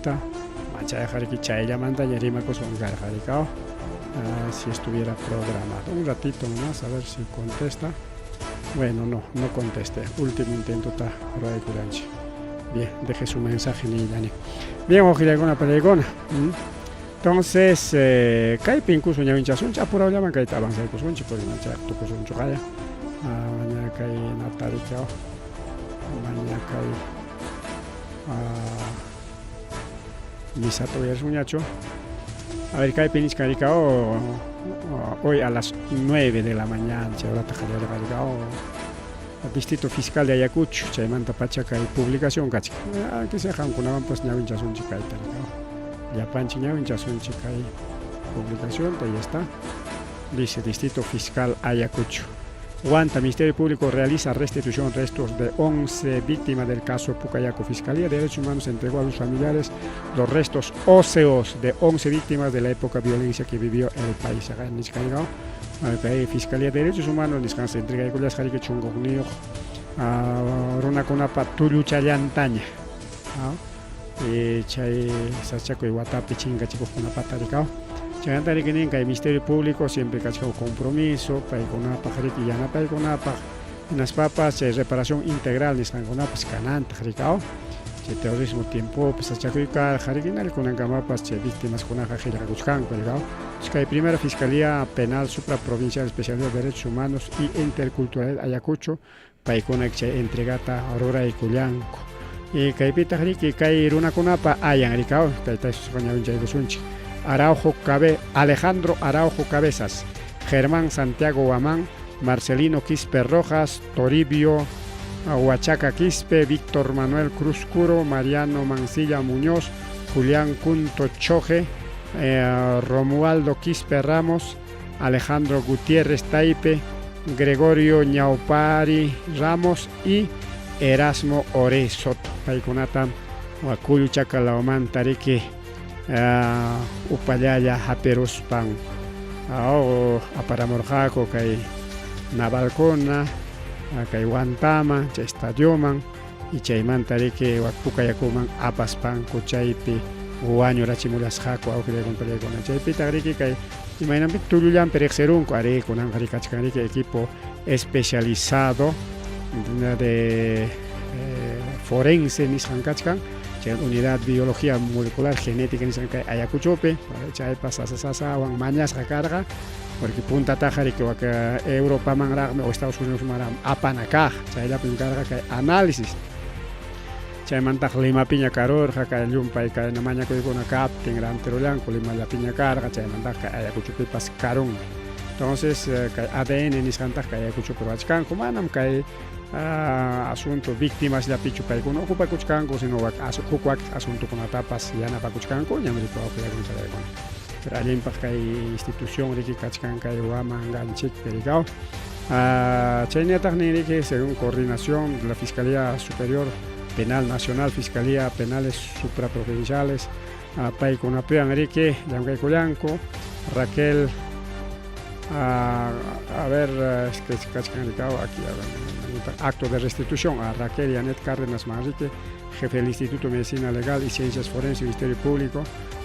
contesta. Machay jariki chaylla mandaña rimacos con garjaricao. Si estuviera programado. Un ratito más a ver si contesta. Bueno, no conteste. Último intento está Roy. Bien, deje su mensaje ni Dani. Bien, ojilagona pelegona. Entonces, kai pinkus uña vinchasuncha apurado llaman kai avanza el kusunchi por mancha tu kusuncho kaya. Mañana kai nataricao. Mañana kai Misato es uñacho. A ver, kai pinis caricao hoy a las 9 de la mañana, ahora tajaría de caricao. Distrito Fiscal de Ayacucho, Chaymanta Pachaca y publicación, cachi. Que se dejan con pues ñavinchasun chica y tal. Ya panchi ñavinchasun chica y publicación, ahí está. Dice Distrito Fiscal Ayacucho. Guanta, Ministerio Público realiza restitución restos de 11 víctimas del caso Pucayaco. Fiscalía de Derechos Humanos entregó a los familiares los restos óseos de 11 víctimas de la época de violencia que vivió el país. Acá en Niscanigao, Fiscalía de Derechos Humanos descansa entrega de culias jarique chungogniyo runa kunapa tuluchayantaña. Chay sachaco y guatapi chinga chicos kunapa taricao. Chayantari que el Ministerio Público siempre cachao compromiso para con una pajarita y yana para con una en las papas reparación integral de sangonapas cananta jaricao. Terrorismo tiempo pues chacuica jariquinal con angamapas víctimas con ajajira cuchcan colgao. La primera Fiscalía Penal Supraprovincial Especialidad de Derechos Humanos y Intercultural Ayacucho para con entregata Aurora y Culianco. Y caipita jariqui kai runa kunapa ayan ricao kaita soña vincha sunchi. Alejandro Araujo Cabezas, Germán Santiago Guamán, Marcelino Quispe Rojas, Toribio Huachaca Quispe, Víctor Manuel Cruz Curo, Mariano Mancilla Muñoz, Julián Cunto Choje, Romualdo Quispe Ramos, Alejandro Gutiérrez Taipe, Gregorio Ñaupari Ramos y Erasmo Ore Soto. Paikunata Huacuyu Chacalaoman Tarique. Upallaya Haperuspan Aparamorjaco kay Navalcona kay Guantama chay estadioman y chaymantarique Pucayacuman Apaspan Kuchaypi Guaño Rachimulasjaco Auquilagona chaypi tagrique kay imaynampi Tulullan Perexerunco are con Anjaricachcanique equipo especializado de forense Nishankachkan. Unidad Biología Molecular Genética en Ayacuchope, chay pasasasa wan mañas carga, porque punta tajari que Europa mangra o Estados Unidos mangra apanacaj, chay la pincarga que análisis. Chay mantaj lima piña caror, jaca el yumpa y cae na maña que con acá gran terolanco lima la piña carga, chay mantaj que Ayacuchope pas carón. Entonces ADN ni santaj que Ayacuchope bachcan como anam que asunto víctimas de pichu pai no ocupa cuchcanco sino asunto con etapas ya na pa cuchcanco ya me dijo pero allí impacta institución de que cachcanca y guama ganchik pericao chayna tagni que según coordinación de la Fiscalía Superior Penal Nacional, Fiscalía Penales Supraprovinciales pai con apoyo Enrique Yamgay Culianco, Raquel a ver es que cachcancao aquí acto de restitución a Raquel y Anet Cárdenas Manrique, jefe del Instituto de Medicina Legal y Ciencias Forenses del Ministerio Público,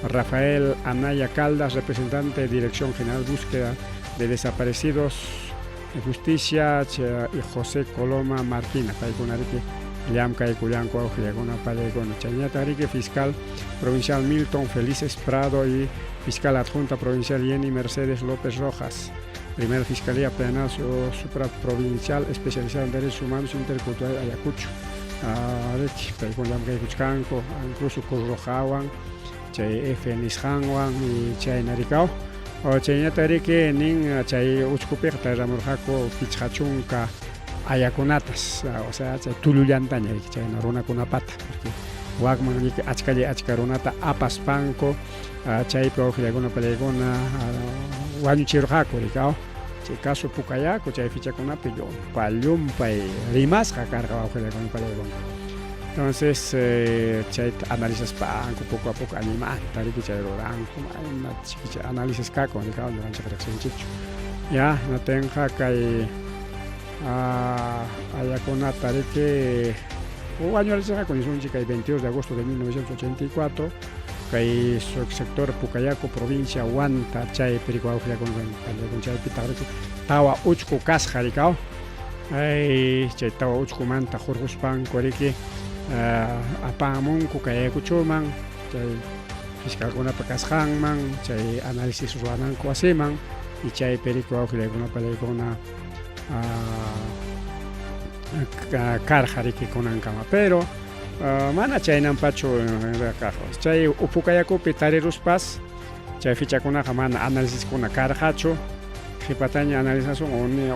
Rafael Anaya Caldas, representante de Dirección General Búsqueda de Desaparecidos de Justicia, y José Coloma Martina, Llamca y Culianco, Ojilagona, Palegona, Chañatarique, fiscal provincial Milton Felices Prado y fiscal adjunta provincial Jenny Mercedes López Rojas. Primera Fiscalía Penal Supraprovincial Especializada en Derechos Humanos Intercultural Ayacucho. Incluso Currojawan, Chay F. Nishanwan y Chay Naricao. Chay Natarique Nin Chay Uchcupec, Ramorjaco, Pichachunca, Ayacunatas, o sea, Chay Tulullantaña, Chay Naruna Kunapata. Wagman Achcalle Achcarunata, Apaspanco, Chay Projiagona Pelegona, Guanuchirjaco, Ricao. Caso Pucayaco, chay ficha con apello, Palumpa y Rimas, carga con Palegón. Entonces, chay analizas panco poco a poco animal, tarique chay ranco, análisis caco, ni cada uno de la chicho. Ya, no tenga que haya con tarique wañurachishqa nisunchik kay 22 de agosto de 1984 kay sector Pucayaco provincia Huanta chay Perico Auxiliakuna chaypi taqriki tawa uchku kasqa rikaw ay chay tawa uchkumanta hurquspan kuriki apamunku kay aykuchuman chay fiscalkunapa kasqanman chay análisis ruwananku wasiman y chay Perico Auxiliakunapa laykuna karqa rikikunankama pero mana chaynampachu chay Pucayacupi tariruspas chay fichakunaqa mana análisis kuna karqachu qhipataña analización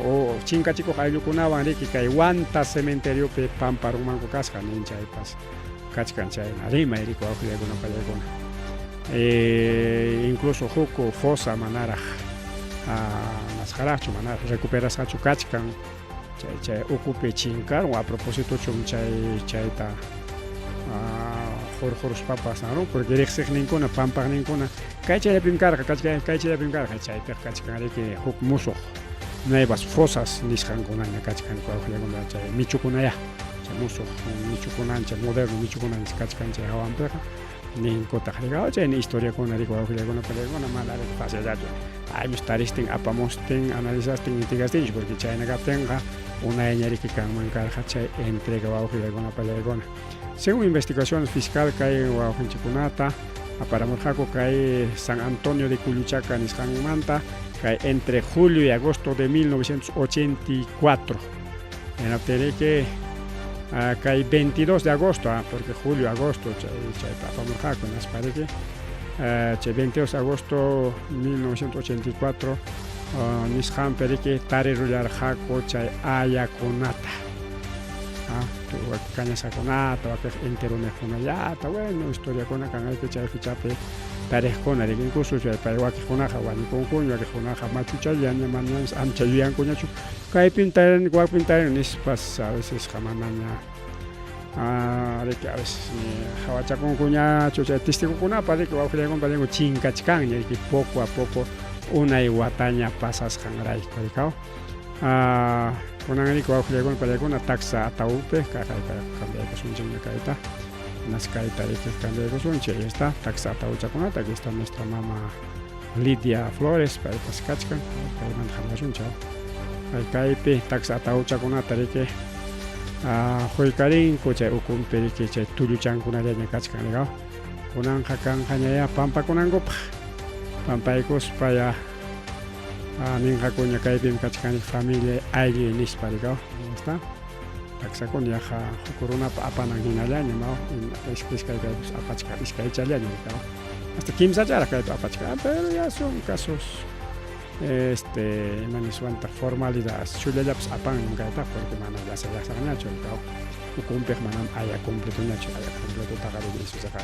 o chinkachikuq ayllukunawan riki kay Huanta cementeriopi pampa runmanku kasqa nin chaypas kachkan chayna rimay riku Auxiliakunapa yaykuna incluso huku fosa manaraq nasqaraqchu manaraq recuperasqachu kachkan chay ukupi chinkarwan a propósito chum chayta hurquruspapas ¿no? Porque riqsiqninkuna pampaqninkuna kay chayllapim karqa kay chayllapim karqa chaypiq kachkanriki huk musuq nuevas fosas nisqankunaña kachkanku Auxiliakuna chay michukunaya chay musuq michukunancha moderno michukunanchis kachkan chay hawanpiqa ninkutaq riqaw chayni historiakuna riku Auxiliakunapa yaykuna mana riku fácillachu ayllus taristin apamustin analizastin intigastinchu porque chayna kaptinqa unayña riki kanman karqa chay entrega Auxiliakunapa yaykuna. Según investigaciones fiscal kay wawqinchikunata aparamurqaku kay San Antonio de Culuchaca nisqanmanta kay entre julio y agosto de 1984 enapteriki kay 22 de agosto porque julio agosto chay aparamurqaku naspariki chay 22 de agosto 1984 nisqanperiki tarirullarqaku chay ayakunata cañasakunata wakaq enteroneqkunallata bueno historiakuna kanayki chay fichapi tariqkuna rik incluso chay pay wakiqkunaqa wañukunkuña wakiqkunaqa machuchallaña manañas ancha yuyankuñachu kaypin tariq wakpin tariq nispas a veces manaña riki a veces hawachakunkuñachu chay testigukunapa riki Auxiliakunapa ringu chinkachkanña riki poco a poco unay wataña pasasqanrayku rikaw kunanriku Auxiliakunapa yaykuna taxa ataupe cambiaykusunchikña kayta naskayta riki cambiaykusunchik ahí está taxa atauchakunata aquí está nuestra mamá Lidia Flores paypas kachkan paymanta hamusunchik kaypi taxa atauchakunata riki qullqarinku chay ukunpi riki chay tulluchankunallaña kachkan rikaw kunanqa kanqañaya pampakunankupaq pampaykuspaya ninqakuña kaypim kachkani familia aylli nispa rikaw está taksakuna yaqa huk runapa apanan hinallaña mao ishkay kaypis apachka ishkaychallaña rikaw hasta kimsacharaq kaypi apachka pero ya son casos imaniswanta formalidades chullallapas apanman kayta porque mana lasaqñachu rikaw ukunpiq manam aya completuñachu aya completutaqa riqsisqa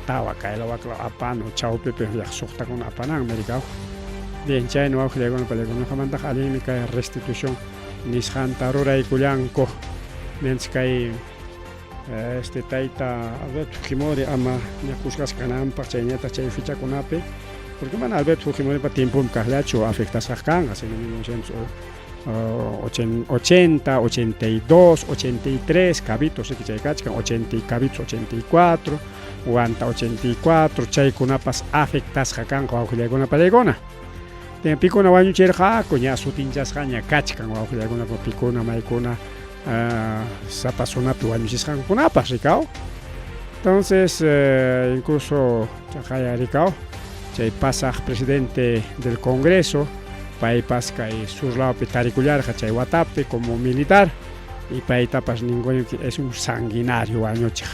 tawa kayla wakla apano chawpipiq yaq suqtakuna apananmi rikaw bien chayno Auxiliakunapa yaykunamantaqa allinmi kay restitución nisqanta ruraykullanku ninchik kay tayta Alberto Fujimori ama ñakushqasqa kananpaq chayñataq chay fichakunapi porque mana Alberto Fujimoripa tiempumi kaqllachu afectasqa kanqa sino 1980, 82, 83 cabitos riki chay kachkan 80 cabitos 84 Huanta 84 chaykunapas afectasqa kanqa Auxiliakunapa yaykuna pikuna wañuchirqaku ña sutinchasqaña kachkan Auxiliakunapa pikuna maykuna sapasunapi wañuchisqankunapas rikaw entonces incluso chaqaya rikaw chay pasaq presidente del Congreso paypas kay surlawpi tarikullarqa chay watapi como militar y paytapas ninguno es un sanguinario wañuchiq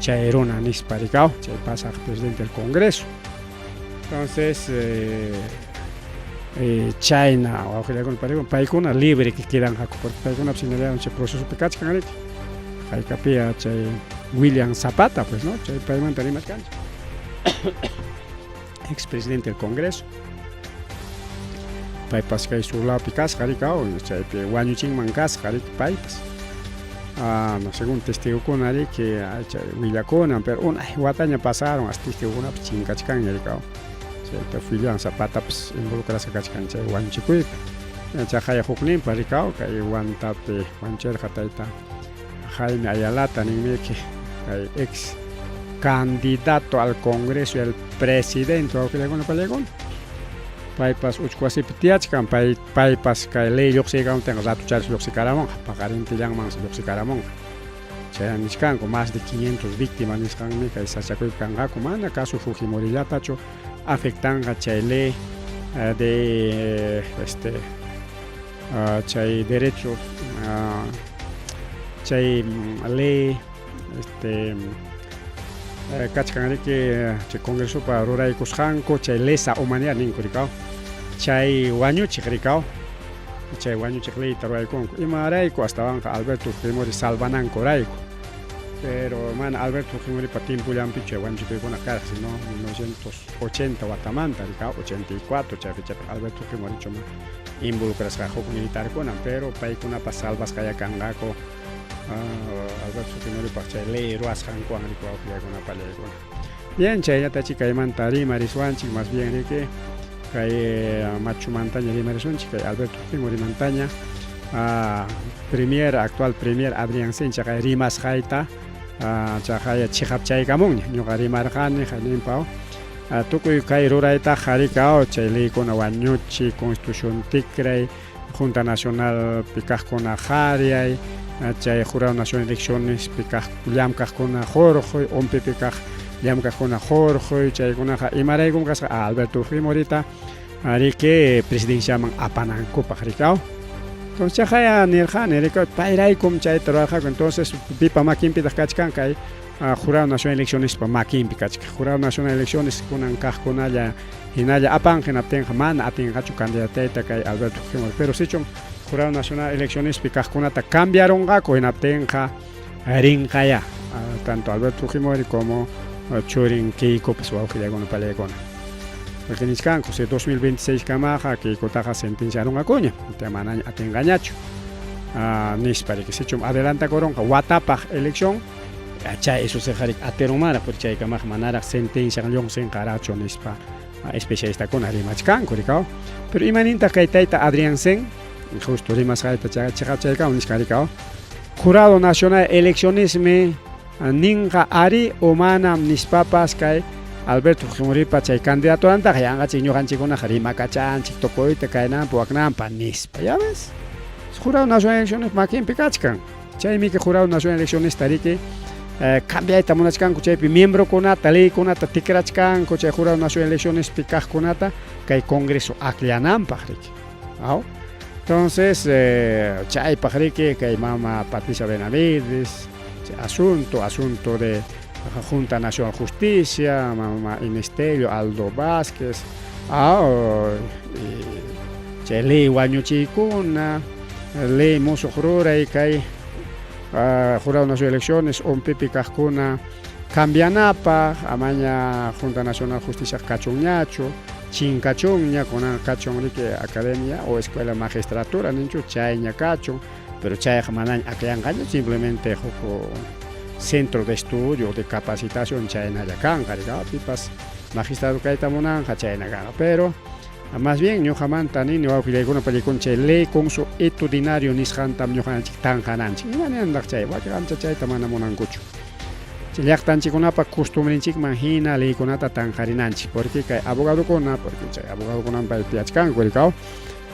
chay runa nispa rikaw chay pasaq presidente del Congreso entonces China Auxiliakunapa paykuna libre que quedan haku porque paykuna sinalayan chay proceso kachkan riki haykapia chay William Zapata pues no chay paymanta rimas kancha expresidente del Congreso paypas kay surlawpi kasqa rikaw chaypi wañuchinman kasqa riki paypas no según testigukuna riki chay willakuna pero unay wataña pasaron hasta testigukuna chinkachkanña rikaw William Zapata involucrasqa kachkan chay wañuchikuypi chaqaya hukninpa rikaw kay Huantapi wañuchirqa tayta Jaime Ayalata ninmiki kay ex candidato al Congreso y al presidente awqillaykuna pallaykuna paypas uchkuwasipi tiyachkan paypas kay ley lluqsiykamuntinqa ratucharis lluqsikaramunqa paqarintillanman lluqsikaramunqa chay nishkanku más de 500 víctimas nisqanmi kay sachakuypi kanqaku mana caso Fujimorillatachu afectanqa chay ley de chay derechos chay ley kachkanriki chay Congresopa ruraykusqanku chay lesa humanidad ninku rikaw chay wañuchiq rikaw chay wañuchiq leyta ruraykunku imarayku astawanqa Alberto Fujimori salvanankurayku pero mana Alberto Fujimoripa tiempullanpi chay wañuchikuykuna karaq sino 1980 watamanta rikaw 84 chay fechapi Alberto Fujimorichuma involucrasqa huk militarkunan pero paykunapas salvasqalla kanqaku Alberto Fujimoripa chay ley ruwasqankuwan riki wawqillaykuna pallaykuna bien chayllatachi kaymanta rimariswanchik más bien riki kay machumantaña rimarisunchik kay Alberto Fujimorimantaña actual premier Adrián Sincha kay rimasqayta chaqaya chiqapchaykamunña ñuqa rimarqani hayninpaw tukuy kay rurayta qarikaw chay leykuna wañuchiq constitución tikray Junta Nacional pi kaqkuna qharyay chay Jurado Nacional de Elecciones pi kaq llamkaqkuna jorqoy OMPEpi kaq llamkaqkuna jorqoy chaykunaqa imaraykum kasqa Alberto Fujimorita riki presidenciaman apanankupaq rikaw entonces chaqaya nirqani rikaw payraykum chayta rurarqaku entonces pipa makinpitaq kachkan kay Jurado Nacional de Elecciones pa makinpi kachka Jurado Nacional de Elecciones kunan kaqkunalla hinalla apan hinaptinqa mana atinqachu candidatayta kay Alberto Fujimori pero sichun Jurado Nacional de Elecciones pi kaqkunata cambiaronqaku hinaptinqa rinqaya tanto Alberto Fujimori como churin Keikopas wawqillaykuna pallaykuna porque nisqanku si 2026 kamaqa Keikotaqa sentenciaronqakuña manaña atinqañachu nispa riki sichum adelantakuronqa watapaq elección chay eso se harik aterumara por chay kamaqa manaraq sentencia lluqsinqarachu nispa especialistakuna rimachkanku rikaw pero imaninta kay tayta Adrián Sen justo rimasqayta chiqapchaykawan nisqa rikaw Jurado Nacional de Eleccionesmi ninqa ari o manam nispapas kay Alberto Fujimoripa chay candidaturanta yanqachik ñuqanchikkunaqa rimakachanchik tukuyta kaynanpa waknanpa nispa ya ves Jurado Nacional de Elecciones makinpi kachkan chaymi que Jurado Nacional de Elecciones tariki cambiayta munachkanku chaypi miembrokunata leykunata tikrachkanku chay Jurado Nacional de Elecciones pi kaqkunata kay Congreso akliananpaq riki entonces chaypaq riki kay mama Patricia Benavides asunto de Junta Nacional de Justicia mama Inesterio Aldo Vázquez chay ley wañuchiykuna ley musuq ruray kay Jurado Nacional de Elecciones OMPEpi kaqkuna cambianapaq amaña Junta Nacional de Justicia kachunñachu chinkachunña kunan kachun riki academia o escuela magistratura ninchu chayña kachun pero chayqa manaña akyanqaña simplemente huk centro de estudio de capacitación chaynalla kanqa rikaw pipas magistrado kayta munanqa chayna kanqa pero más bien ñuqamanta nini wawqillaykuna pallaykuna chay ley consuetudinario nisqantam ñuqanchik tanqananchik imanandaq chay waqancha chayta mana munankuchu chay llaqtanchikkunapa costumbrinchikman hina leykunata tanqarinanchik porque kay abogadokuna porque chay abogadokunaman tiyachkanku rikaw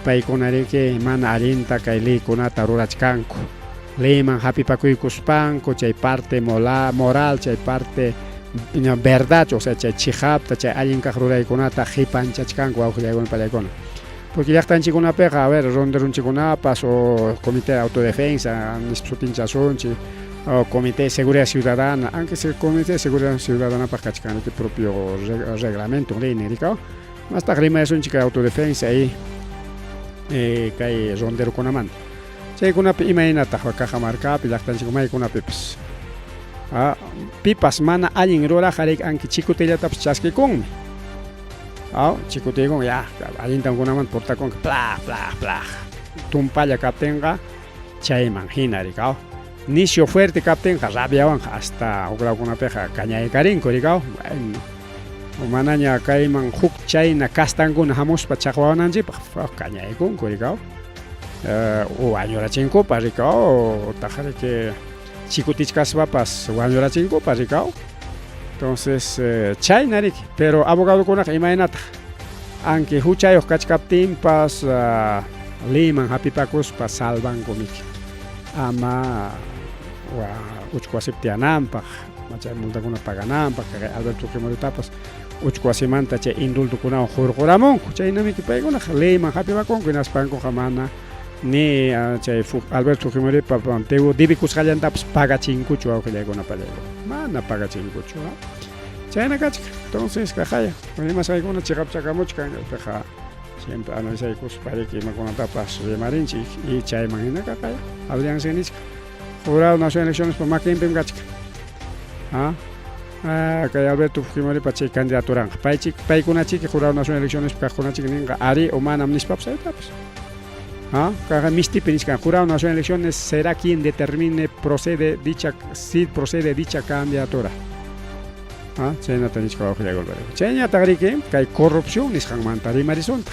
paykuna riki mana allinta kay leykunata rurachkanku leyman hapipakuykuspanku chay parte moral chay parte verdad o sea chay chihapta chay allin kaq ruraykunata qipanchachkanku wawqillaykuna pallaykuna porque llaqtanchikkunapiqa a ver ronderunchikkunapas o comité de autodefensa sutinchasunchik o comité de seguridad ciudadana aunque ese comité de seguridad ciudadana pa kachkanki propio reglamento ley nirikaw masta rimayasunchik autodefensa y kay ronderukunamanta chaykunapi imaynataq cajamarcapi llaqtanchikmaykunapipas pipas mana allin ruraq anki chikutillatapas chaskikunmi chikutiykun ya allintankunaman portakunki plaq tumpalla kaptinqa chayman hina rikaw nisio fuerte kaptinqa rabiawanqa hasta uklawkunapiqa kañaykarinku rikaw bueno manaña kayman huk chayna kastankuna hamuspa chaqwawananchikpaq kañaykunku rikaw o wañurachinkupa rikaw taqa riki chikutichkaspapas wañurachinkupas rikaw. Entonces chaynariki, pero abogado kunaqa imaynata anki huchayuq kachkaptinpas liman hapipakuspa salvankumiki ama uchku wasipi tiyananpaq chay multakuna pagananpaq kay Alberto Fujimoritapas uchku wasimanta chay indultukunawan hurquramunku chaynamiki paykunaqa leyman hapipakunku hinaspankuqa mana ni chay Alberto Fujimoripa dibikusqallantapas pagachinkuchu wawqillaykunapallayku mana pagachinkuchu chayna kachka. Entonces kajaya imasqaykuna chiqapchakamuchka kanqaypiqa siempre analizaykuspariki imakunatapas rimarinchik y chayman hina kaqaya Alianza nisqa Jurado Nacional Eleccionespa makinpim kachka kay Alberto Fujimoripa chay candidaturanqa paykunachiki Jurado Nacional Eleccionespa kaqkunachiki ninqa ari o manam nispapas aytapas kaqa mistipi nisqa Jurado Nacional Elecciones será quien determine si procede dicha candidatura chaynata nisqa wawqillaykunapallayku chayñataq riki kay corrupción nisqanmanta rimarisунta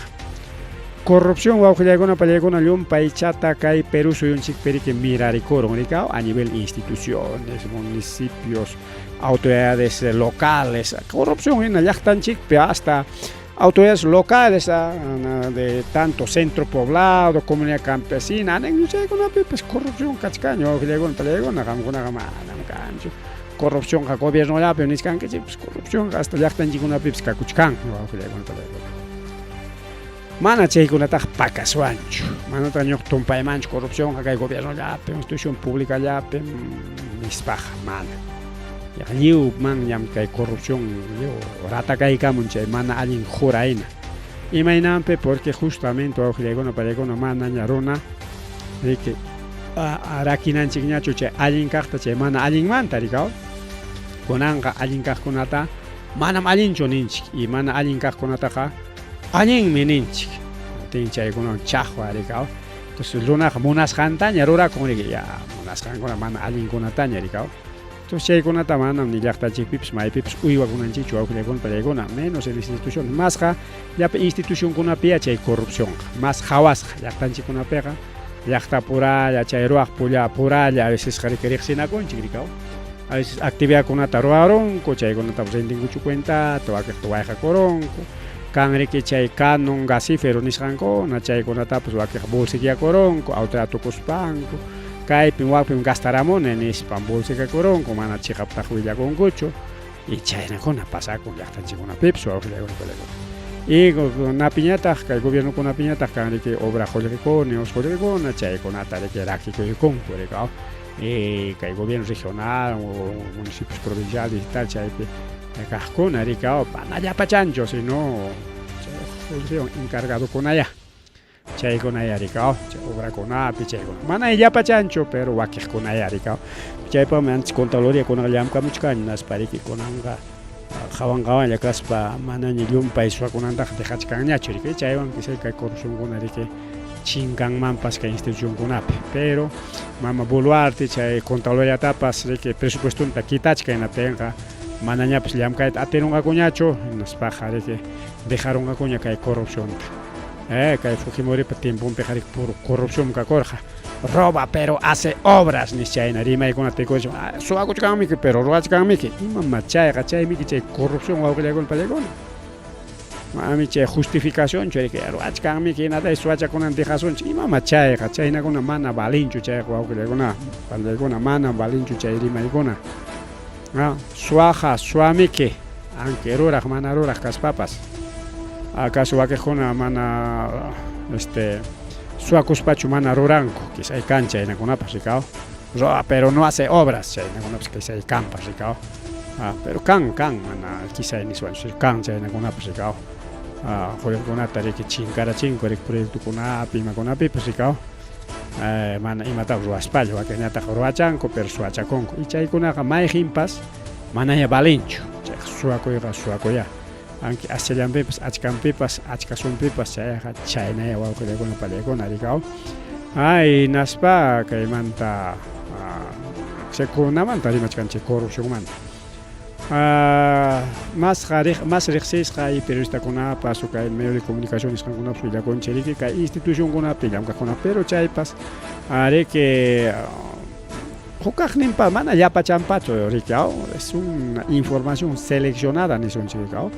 corrupción wawqillaykunapallaykuna llumpaychata kay Perú suyunchikpiriki mirarikurun rikaw a nivel instituciones, municipios, autoridades locales, corrupción hina llaqtanchikpi hasta autoridades locales de tanto centro poblado, comunidad campesina, chaykunapipas corrupción kachkaña wawqillaykunapallaykuna qamkunaqa manam kanchu corrupción ka gobiernollapi nisqankichik pues corrupción hasta llaqtanchikkunapipas kakuchkan wawqillaykunapallaykuna mana chaykunataqa pakaswanchu manata ñuq tumpaymanchu corrupción kay gobiernollapi institución públicallapi nispaqa mana lliwman ñam kay corrupción ratakaykamun chay mana allin jurayna imaynanpi porque justamente wawqillaykunapallaykuna mana ña runa riki rakinanchikñachu chay allin kaqta chay mana allinmanta rikaw kunanqa allin kaqkunata manam allinchu ninchik y mana allin kaqkunataqa allinmi ninchik chaykunawan chaqwa rikaw. Entonces runaqa munasqantaña rurakun riki munasqankuna mana allinkunataña rikaw. Entonces chaykunata manam ni llaqtanchikpipas maypipas uywakunanchikchu wawqillaykunapallaykuna menos en instituciones masqa llapi institucionkunapiya chay corrupciónqa mas hawasqa llaqtanchikkunapiqa llaqta puralla chay ruwaq puralla a veces riqsinakunchik rikaw a veces actividadkunata ruwarunku chaykunatapas rintinkuchu cuentata wakiqta wayqakurunku kan riki chay canon gasífero nisqankuna chaykunatapas wakiqa bolsiquiakurunku autoridad tukuspanku kaypin wawpin gastaramuni nispan bolsiquiakurunku mana chiqaptaq willakunkuchu y chaynakuna pasakun llaqtanchikkunapipas wawqillaykunapallaykuna y napiñataq kay gobiernokunapiñataq kan riki obra qullqikuna chaykunata riki rakikuykunku rikaw y kay gobierno regional o municipios provinciales y tal chaypi kaqkuna rikaw mana llapachanchu sino chay encargado kunaya chaykunaya rikaw chay obrakunapi chaykuna mana llapachanchu pero wakiqkunaya rikaw chaypami antes Contraloriakunaqa llamkamuchkani naspariki kunanqa qhawan kaspa manaña llumpay suwakunantaqa dejachkanñachu riki chaywan quizá kay corrupciónkuna riki chinkanmanpas kay institucionkunapi pero mama Boluarte chay Contraloriatapas riki presupuestunta kitachka hinapiqa manañapas llamkayta atirunqakuñachu hinaspaqa riki dejarunqakuña kay corrupciónta kay Fujimoripa tiempunpiqa riki puro corrupción kakurqa roba pero hace obras nischayna rimaykunata tikurichik suwakuchkanmiki pero ruwachkanmiki imama chayqa chaymiki chay corrupción wawqillaykunapallaykuna mami chay justificación riki ruwachkanmiki hinata suwachakunata dejasunchik imama chayqa chaynakuna mana valinchu chayqa wawqillaykuna mana valinchu chay rimaykuna suwamiki anki ruraq mana ruraq kaspapas acaso wakiqkuna mana suwakuspachu mana ruranku quizá kan chaynakunapas rikaw pero no hace obras chaynakunapas quizá kanpas rikaw pero kan mana quizá niswanchu kan chaynakunapas rikaw qulliqkunata riki chinkarachinku riki proyectokunapi imakunapipas rikaw mana imatapas ruwaspalla wakiqñataq ruwachanku pero suwachakunku y chaykunaqa mayqinpas manaña valinchu chay suwakuyqa suwakuya anki aschallapipas achkanpipas achkasunpipas chayqa chaynaya wawqillaykunapallaykuna rikaw naspa kaymanta chaykunamanta rimachkanchik corrupciónmanta mas riqsisqa y periodistakunapas o kay medio de comunicación nisqankunapas willakunchik riki kay institucionkunapi llamkaqkuna pero chaypas riki Jukajninpa mana yapachampacho rikao, es una información seleccionada ni son chikao.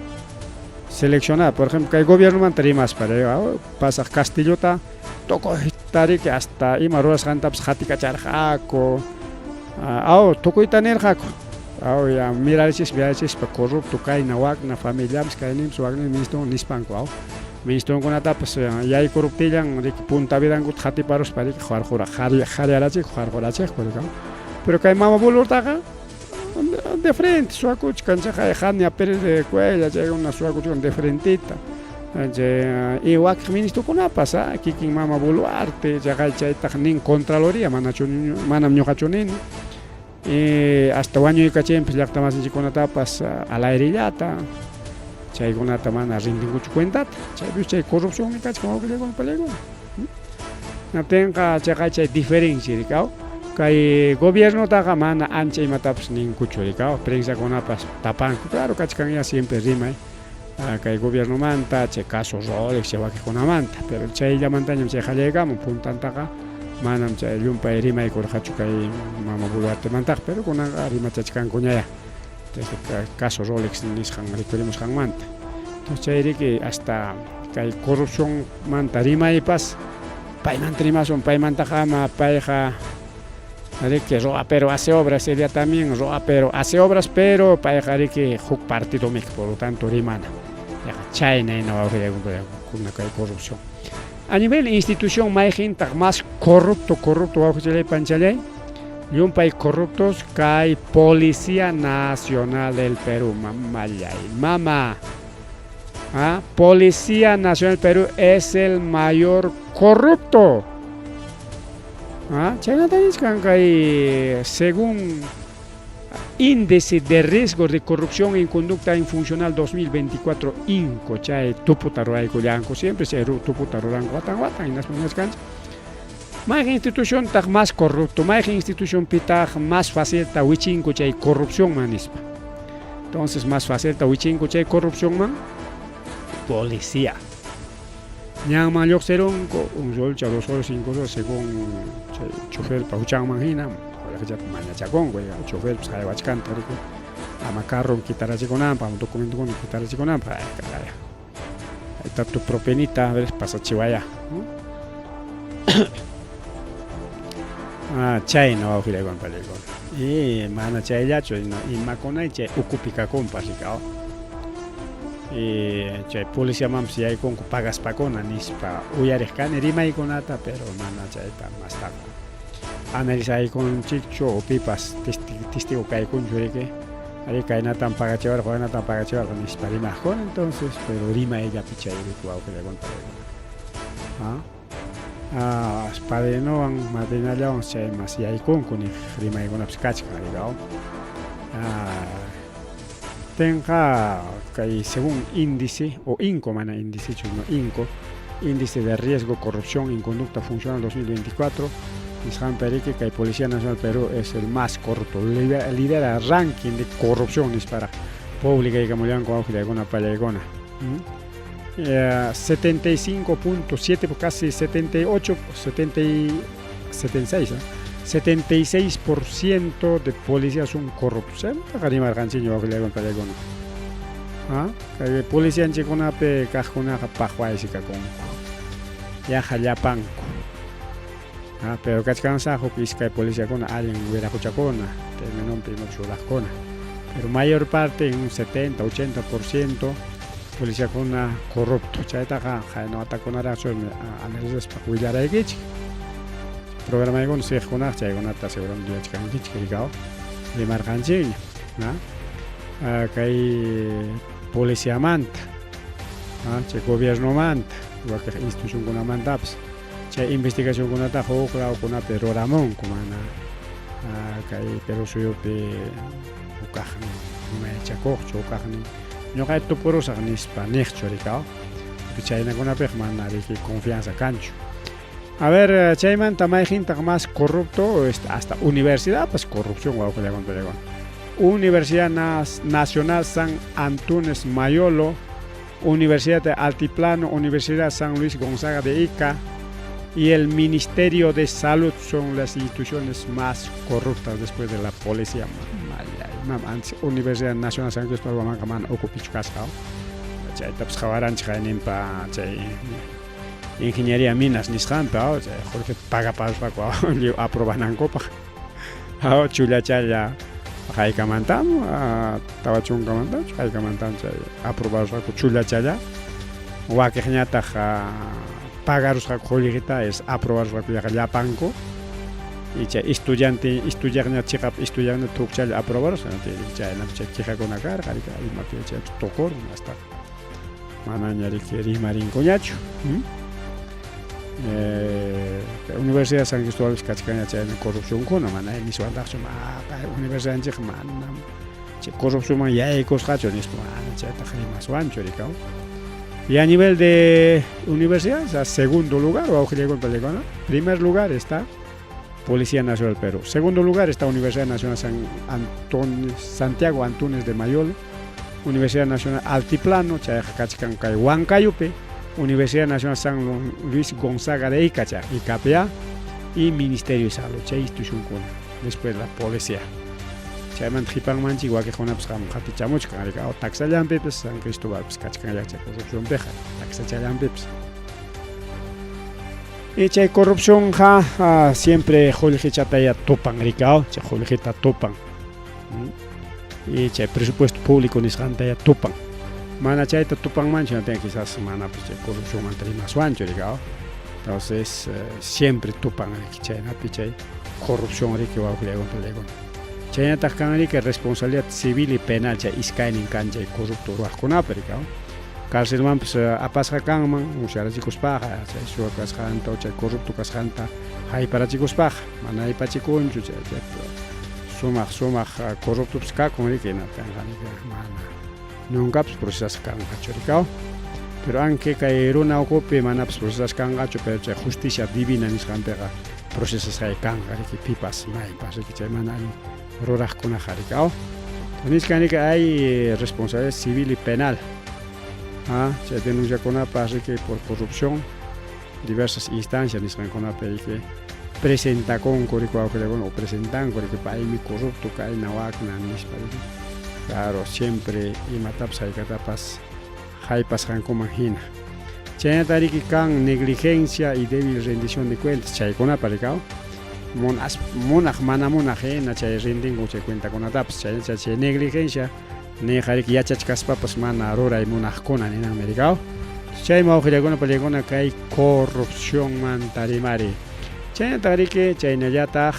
Seleccionada, por ejemplo, que el gobierno manterimas para pasa Castillota, toco tari que hasta imaruas cantaps jatica charjaco, toco itaner jaco. Ya mirarchis pa corrupto kai na wak na familia kai nim suagni ministro nispanko. Ministro con etapas ya hay corruptillan de punta vida gut jati paros para que jugar jura jari arache jugar jorache pero que mama bolortaga de frente suacuch cancha jania Pérez de Cuellar llega una suacuch de frentita y wak ministro con apasa aquí king mama boluarte llega chaita nin contraloría manam ñoqachunin y hasta año y caché empezar más en con etapas a la herillata chay gunata mana rindinguchu cuentat chay corrupción ni cach como que le con pelego no tenga chay diferencia dicao kay gobierno taga mana ancha y mataps ninguchu dicao prensa con apas tapan claro cachcan ya siempre rima kay gobierno manta chay casos rolex se va que con amanta pero chay ya mantañam chay jalegamo puntan taga manam chay lumpa rima y corjachu kay mama buluarte mantaj pero con rima chachkan kuñaya caso Rolex nishan requerimos han manta entonces que hasta que hay corrupción manta rima y pas paiman trimason paiman tajama paija que roba pero hace obras sería también roba pero hace obras pero paija que huk partido mix por lo tanto rimana China y no va a haber una corrupción a nivel institución más corrupto va a hacer panchalay y un país corruptos cae Policía Nacional del Perú, mamá. Policía Nacional del Perú es el mayor corrupto. Según Índice de Riesgo de Corrupción y Conducta Infuncional 2024, INCO, siempre se tuputaroranco, watan, y las mismas canchas. Más institución tag más corrupto, más institución pitag más fácil ta wichinko chay corrupción manispa. Entonces más fácil ta wichinko chay corrupción man policía. Ñang man yok serón un sol cha 2 horas 5 horas según chay chofer pa uchang manhina, hola que ya maña chacón güey, chofer pues hay wachkan tariko. Ama carro quitará chiconam pa un documento con quitará chiconam pa caray. Ahí está tu propenita, a ver pasa chihuaya. Chay no va a ocurrir con peligro. Y mana chay ya chay no y macona chay ocupika con pasicao. Y chay policía mam si hay con pagas pacona nispa uyarescan rima y conata pero mana chay tan más tarde. Analiza ahí con chicho o pipas testigo que hay con jureke. Ahí cae natan paga chevar juega natan paga chevar con nispa rima con entonces pero rima ella picha y tu auge con peligro. Spadeno ang madinalong siya masiyay kung ni rimay ko na psikachka ligao. Tenga kay según índice o INCO mana índice no INCO índice de riesgo corrupción en conducta funcional 2024 Ishan Perique que Policía Nacional Perú es el más corrupto lidera ranking de corrupción para pública y camolian con auge de alguna palegona. 75.7 casi 78 76% de policías son corruptos. Garimar ganchiño que le hagan pelegón. Que policía en chicona pe cajona pajuaisica con ya jayapanco. Pero cachcansa jo que policía con alguien hubiera cochacona, terminó primero chulacona. Pero mayor parte un 70-80% policía con corrupto, chaita no atacona razón análisis para cuidar a ellos. Programa de consejo con chay con ata seguramente ya chican que ligado de marcanching, que hay policía manta, che gobierno manta, igual que institución con manta, che investigación con ata jo claro con ata Ramón como que hay pero suyo pe ukajni, me chaco chokajni. No hay tu por usar ni Spanish choricao, que China con la permana de confianza cancho. A ver, Chayman tamay gente más corrupto hasta universidad, pues corrupción o algo con Universidad Nacional San Antunes Mayolo, Universidad de Altiplano, Universidad San Luis Gonzaga de Ica, y el Ministerio de Salud son las instituciones más corruptas después de la policía. Universidad Nacional San Cristóbal Huamancaman ocupichu kasqao. Chay tapas qawaranchik nimpa chay ingeniería minas nisqanpa, chay Jorge paga paspaku aprobanankopaq. Chulachalla haykamantam, tawachunkamantam, haykamantam chay aprobasqaku chulachalla. Wakiqñataq pagarusqaku qullqita es aprobasqaku llapanku. Y chay estudiante estudiante tukchalla aprobaros chay chay qiqakuna karqa imapi chay tokor hasta mana ñariki rimarinkuñachu. Universidad San Cristóbal kachkaña chay corrupciónkuna mana niswantaqchu universidadnchik mana chay corrupciónman yaykusqachu nispa chaytaq rimaswanchu rikaw. Y a nivel de universidad, o sea, segundo lugar, primer lugar está Policía Nacional del Perú. Segundo lugar está Universidad Nacional Santiago Antúnez de Mayolo, Universidad Nacional Altiplano, Huancayupe, Universidad Nacional San Luis Gonzaga de Icacha, ICAPA, y Ministerio de Salud, después la policía. Chayman Tripan Manchi, Guaquejonaps, Hatichamuch, Caricao, Taxayan Pepes, San Cristóbal, Cachcayacha, corrupción peja, Taxachayan Pepes. Y chay corrupción siempre Jolijichataya topan ricao, chay Jolijita topan. Y chay presupuesto público nisantaya topan. Mana chayta topan mancho, no tiene quizás mana pues chay corrupción mantarima suancho ricao. Entonces siempre topan chay napi chay corrupción ricao legon. Chaynataq kanriqa responsabilidad civil y penal chay iskaynin kan chay corrupto ruwaqkunapi rikao. Cárcelmanpas apasqa kanman usharachikuspaqa chay suwakasqanta chay corrupto kasqanta hayparachikuspaqa mana haypachikunchu chay sumaq corruptopis kakun riki natanqanika mana nuncapas procesasqanqachu rikao. Pero aunque kay runa ukupi manapas procesasqanqachu pero chay justicia divina nisqanpiqa procesasqaykanqa riki pipas maypas riki chay mana ruraqkuna harikao. Nisqanika hay responsabilidad civil y penal. Chay denunciakunapas riki por corrupción diversas instancias nisqankunapi riki presentakunku riku o presentanku riki paymi corrupto kayna wakna nispa riki. Claro, siempre imatapas haykatapas haypasqankuman hina. Chaynata riki kan negligencia y débil rendición de cuentas chaykunapa rikao. Munaq mana munaq chay rendingu chay cuentakunatapas chay negligencia neqarik yachachkaspapas mana ruray munaqkuna ninanmi rikao. Chayma wawqillakunapas pallaykuna kay corrupción mantarimari. Chaynata riki chaynallataq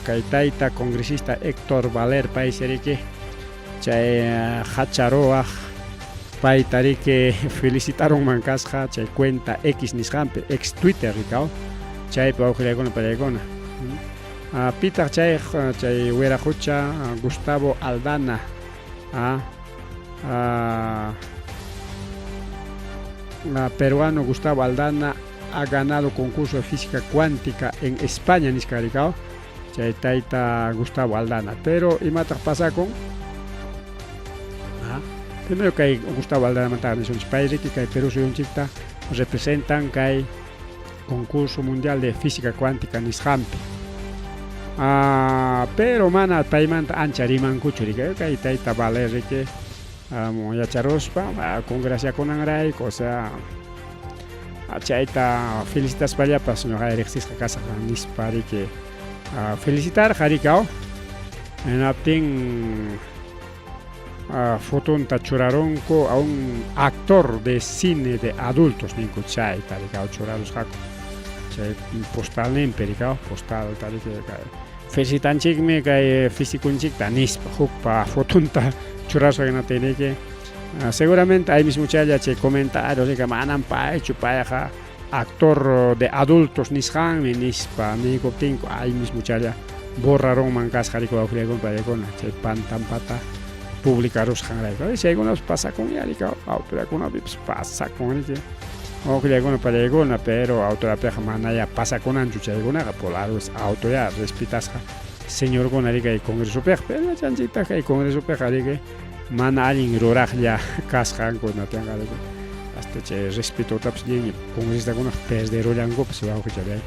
kay tayta congresista Héctor Valer paysi riki chay hacharuwaq payta riki felicitaronman kasqa chay cuenta X nisqanpi ex Twitter rikao. Chaypa wawqillaykuna pallaykuna. Pitaq chay wiraqucha Gustavo Aldana. Peruano Gustavo Aldana ha ganado concurso de física cuántica en España nisqa rikao. Chay tayta Gustavo Aldana. Pero imataq pasakun. Primero kay Gustavo Aldana mantaq nishanchik pay riki kay Perú suyunchikta representan kay concurso mundial de física cuántica nisqanpi. Pero mana paymanta ancha rimankuchu riki kay tayta Valer riki yacharuspa congraciakunanrayku, o sea chayta felicitaspallapas ñuqa riqsisqa kasqa nispa riki felicitarqa rikao. Hinaptin fotonta churaronku a un actor de cine de adultos ninku chayta rikao churarusqaku. Chay postal nimpi rikao, postal tariki felicitanchikmi kay fisikunchikta nispa hukpa fotonta churasqaynata niki. Seguramente hay mismo chaya chay comentarios rika manan paychu payqa actor de adultos nisqanmi nispa niykuptinku hay mismo chaya borraronman kasqa riki wawqillaykuna pallaykuna chay pantampata publicarusqanrayku. Chaykunapas pasakunya rikao, autoridadkunapipas pasakun riki. Wawqillaykuna pallaykuna, pero autoridadpiqa manaya pasakunanchu chaykunaqa por algo autoridad respetasqa señorkuna riki congresopiqa, pero chanchita kay congresopiqa riki mana allin ruraqlla kasqankuna tiyanqa riki. chay respetutapas ñin congresistakuna perderullankupas wawqichalay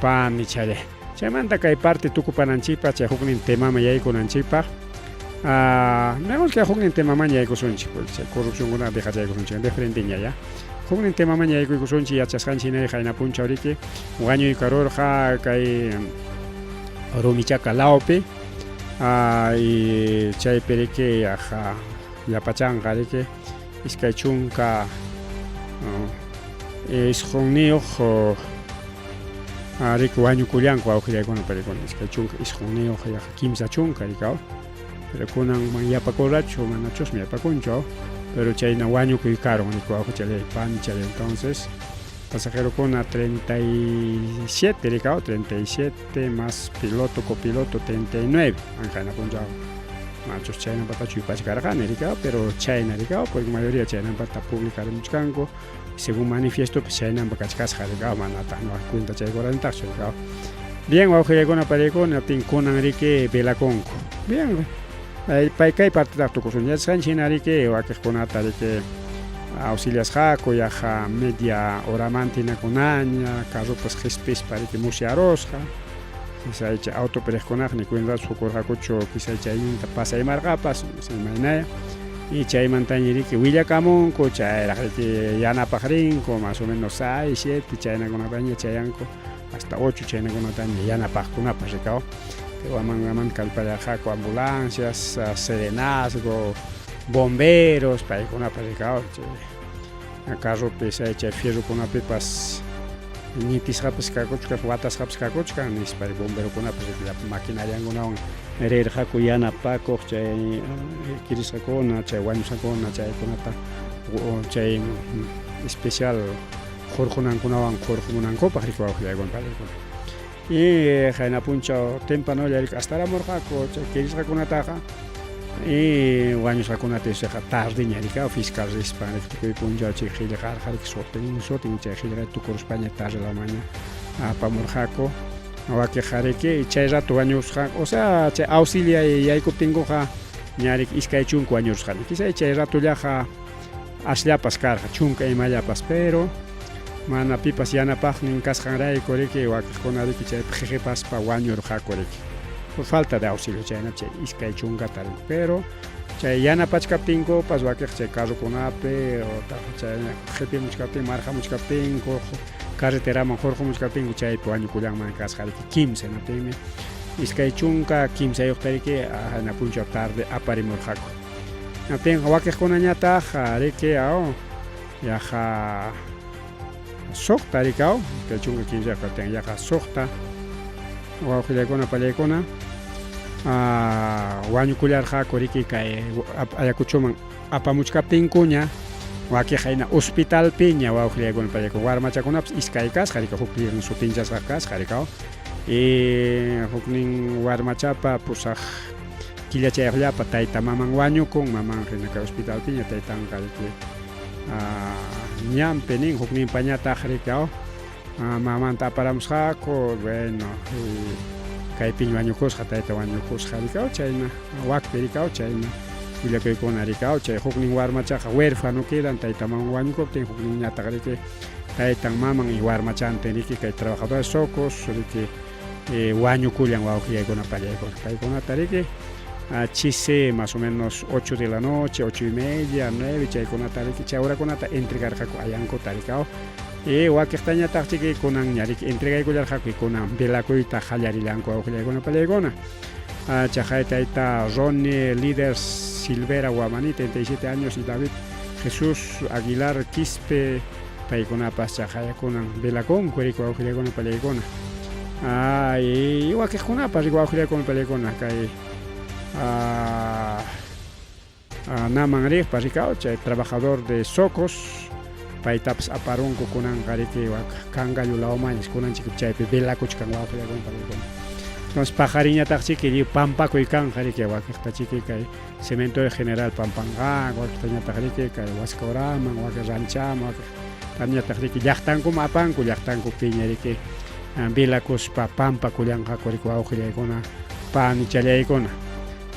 pan nichalay chaymanta kay parte tukupananchikpaq chay huknin temaman yaykunanchikpaq mejor que huknin temaman yaykusunchik chay corrupcionkunata dejachaykusunchik de frente ña huknin temaman yaykuykusunchik yachasqanchik hayna punchawriki wañuy karurqa kay rumichaqa lawpi y chaypi riki yapachanqa riki iskay chunka isqunniyuq riki wañukullanku wawqillaykuna parikuna iskay chunka isqunniyuq kimsa chunka rikaw pero kunanman yapakurrachu manachusmi yapakunchu pero chayna wañukuy karon riki wawqichalay panichalay entonces pasajerokuna 37 rikaw 37 más piloto copiloto 39 anjana punchaw machos chayna pata chuypachkarqani rikaw pero chayna rikaw porque mayoría chayna pata publicarimuchkanku según manifiesto pues chayna kachkasqa rikaw manata no cuenta chaykurantachu rikaw bien wawqillaykuna parikuna kunan riki velakunku bien pay kay partitaq tukusun yachasqanchikna riki wakiqkunata riki auxiliasqaku yaqa media horamantinakunaña carrupas qhisp'ispa riki musyarusqa quizá chay autoperiqkunaqmi cuidados hukurqakuchu quizá chayninta pasaymarqapas imaynaya y chaymantaña riki willakamunku chayraq riki yanapaq rinku más o menos 6, 7 chaynakunataña chayanku hasta 8 chaynakunataña yanapaqkunapas rikaw pero aman kallpallarqaku ambulancias serenazgo bomberos paykunapas rikaw carropis chay fierrokunapipas ñitisqapas kakuchka watasqapas kakuchka nispa bomberokunapas maquinariankunawan rirqaku yanapakuq chay kirisqakuna chay wañusqakuna chaykunata chay especial qurqunankunawan qurqumunankupaq riki wawqillaykuna parikuna y hayna punchaw tempanulla riki astaramurqaku chay kirisqakunataqa y wañusqakunata isaqa tardeña rikaw fiscal rispa tukuy punchaw chay qillqarqa riki sutin chay qillqa tukuruspaña tardelamaña apamurqaku wakiqa riki chay rato wañusqa o sea chay auxilia yaykuptinkuqa ña riki iskay chunka wañurusqani quizá chay ratollaqa ashllapas karqa chunka imallapas pero mana pipas yanapaqnin kasqanrayku riki wakiqkuna riki chaypi qhiqipaspa wañurqaku riki por falta de auxilio chayna chay iskay chunkata rinku pero chay yanapachkaptinkupas wakiq chay carrukunapi o chay qhipimuchkaptin marhamuchkaptinku carreteraman hurqumuchkaptinku chaypi wañukullanman kasqa riki kimsanaptinmi iskay chunka kimsayuqta riki hayna punchaw tarde aparimurqaku naptinqa wakiqkunañataq riki yaqa suqta rikaw iskay chunka kimsayuqta yaqa suqta wawqillaykuna pallaykuna wañukullarqaku riki kay ayakuchuman apamuchkaptinkuña wakiq hayna hospitalpiña wawqillaykuna pallaykuna warmachakunapas iskay kasqa riki huknin sutinchasqa kasqa rikaw y huknin warmachapa pusaq killachayaqllapa tayta maman wañukun maman hina kay hospitalpiña taytanqa riki ñampi nin hukninpañataq riki mamanta aparamusqaku bueno kaypi wañukusqa tayta wañukusqa rikaw chayna wakpi rikaw chayna willakaykuna rikaw chay huknin warmachaqa huérfano quedan tayta maman wañukuptin hukninñataq riki taytan maman y warmachantin riki kay trabajadores socos riki wañukullan wawqillaykuna pallaykuna paykunata riki chisi más o menos 8 de la noche 8:30 9 chaykunata riki chay hurakunata entregarqaku ayankuta rikaw y wakiqtañataq chiki kunan ñariki entregaykullarqaku kunan velakuyta qallarillanku wawqillaykuna pallaykuna chay tayta Ronnie líder Silvera Guamani 37 años y David Jesús Aguilar Quispe paykunapas chay kunan velakunku riki wawqillaykuna pallaykuna y wakiqkunapas riki wawqillaykuna pallaykuna kay naman riqpa rikaw chay trabajador de Socos paytapas aparunku kunanqa riki kangallu lawmañas kunanchik chaypi velakuchkan wawqillaykuna pallaykuna entonces paqariñataq chiki pampakuy kanqa riki wakiqta chiki kay cementerio general Pampanqa wakiqtañataq riki kay Huascauraman wakiq ranchaman wakiqtañataq riki llaqtankuman apanku llaqtankupiña riki velakuspa pampakullanqaku riki wawqillaykuna panichalyaykuna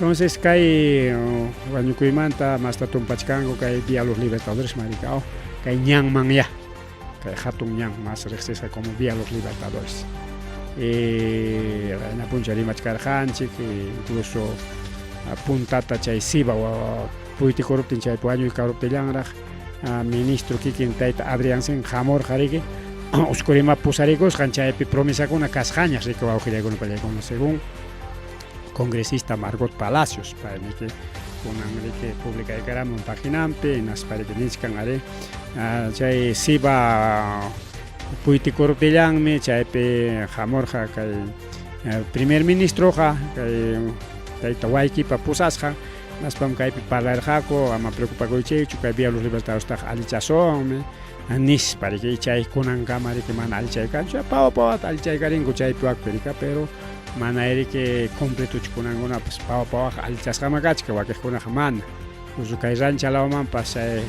Entonces, kay wañukuymanta masta tumpachkanku kay Día de los Libertadores maricao, kay ñanman ya, kay hatun ñan más reksesa como Día de los Libertadores. Na puncha rimachkarjanchik, incluso puntata chay siba puyti corruptin chay puañu corruptillanraj, ministro kikin tayta Adrián Sen jamor jariki, oskurima pusarikos chaypi promesa kuna kasjañas rico aujiriakuna pallaykuna según congresista Margot Palacios para que una pública de caramba un paginante en las paredes are chay siba puyti corruptillanmi chaypi jamorja kay primer ministro ja kay tayta waykipa pusasja naspam kaypi parlarjako ama preocupakuychikchu kay Día de los Libertadores taj alichasonmi nis para que chay kunan kamari que man alichaykanchu pawa alichaykarinku chaypi wakpirika pero mana que completo chukunanguna pues pawa alichasqama kachka wakijkuna mana usu kay ranchalawman pasay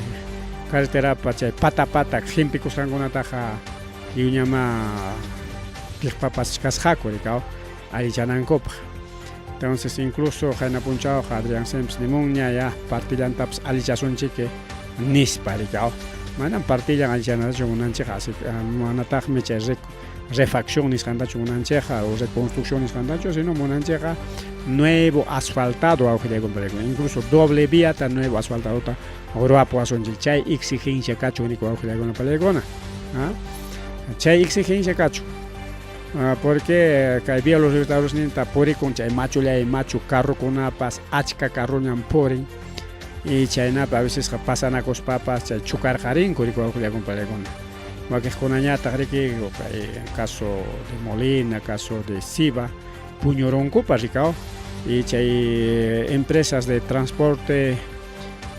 carretera pachay pata jimpikusqankunataqa yuñama piqpapas kasqaku rikaw alichanankupak. Entonces incluso hayna punchaw Adrián Semps nimunña ya partillantapas alichasunchiki nispa rikaw manam partillan alichanatachu munanchik así manataqmi chay refacción nisqantachu munanchikqa o reconstrucción nisqantachu sino munanchikqa nuevo asfaltado incluso doble vía ta nuevo asfaltado ta Europa asonchik chay exigencia kachu niku awjidakuna palaykuna chay exigencia kachu porque kay Día de los Libertadores ninta purikun chay machullay machu carrokunapas achka carroñan purin y chaynapa a veces pasanakuspapas chay chukarqarinku riku awjidakuna palaykuna wakijkunañataq riki caso de Molina, caso de Siba puñuronkupa rikaw y chay empresas de transporte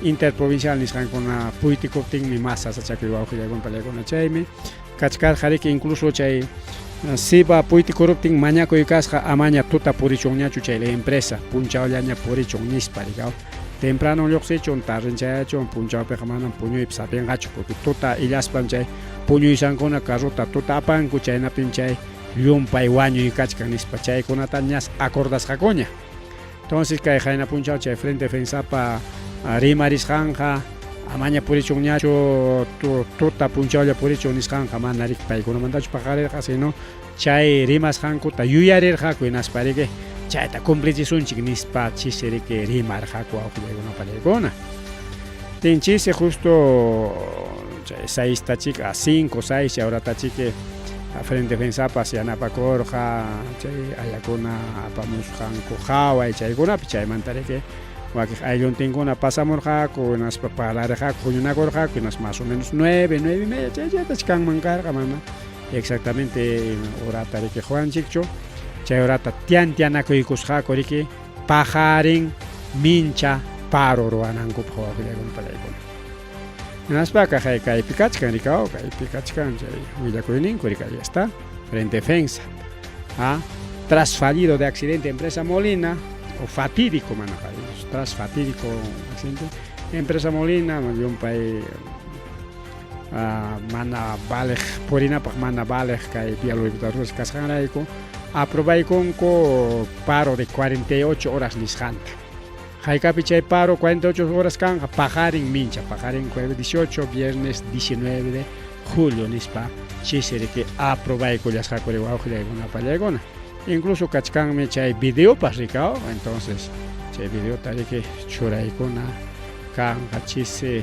interprovincial nisqankuna puytikuptinmi masas achakuywan awjidakuna palaykuna chaymi kachkarqa riki incluso chay Siba puytikuruptin mañakuy kasqa amaña tuta purichunñachu chay empresa punchawllaña purichun nispa rikaw temprano lluqsichun tarrinchayachun punchawpiqa manam puñuypis apinqachu porque tuta illaspam chay puñuysankuna carruta tuta apanku chaynapim chay llumpay wañuy kachkan nispa chaykunata ñas acordasqakuña. Entonces kay hayna punchaw chay frente defensapa rimarisqanqa amaña purichunñachu tuta punchawlla purichun nisqanqa mana rik paykunamantachu paqarirqa sino chay rimasqankuta yuyarirqaku hinaspariki chayta cumplichisunchik nispa chisiriki rimarqaku awqillaykuna palaykuna. Tinchisi justo 6 tachik a 5 6 ahora tachike frente defensapa yanapakurqa chay ayakuna apamusqanku haway chaykunapi chaymantariki wakij aylluntinkuna pasamurqaku naspa parlarirqaku huñunakurqaku nas más o menos 9:30 chaytach kanman karqa mana exactamente horata riki juanchikchu chay horata tiantianakuykusqaku riki pajarin mincha paro ruwanankupaq wawqillaykuna palaykuna naspaka kaypi kachkan rikaw kaypi kachkan chay willakuyninku rika ya está frente defensa tras fallido de accidente empresa Molina o fatídico mana tras fatídico accidente empresa Molina llumpay mana balej purinapaq mana balej kay Día de los Libertadores kasqanrayku aprobaykunku paro de 48 horas nisqanta haykapi chay paro 48 horas kanja pajarin mincha pajarin jueves 18 viernes 19 de julio nispa chisiriki aprobaykullasqakuri wawqillaykuna pallaykuna incluso kachkanmi chay videopas rikaw entonces chay video tariki churaykuna kanja chisi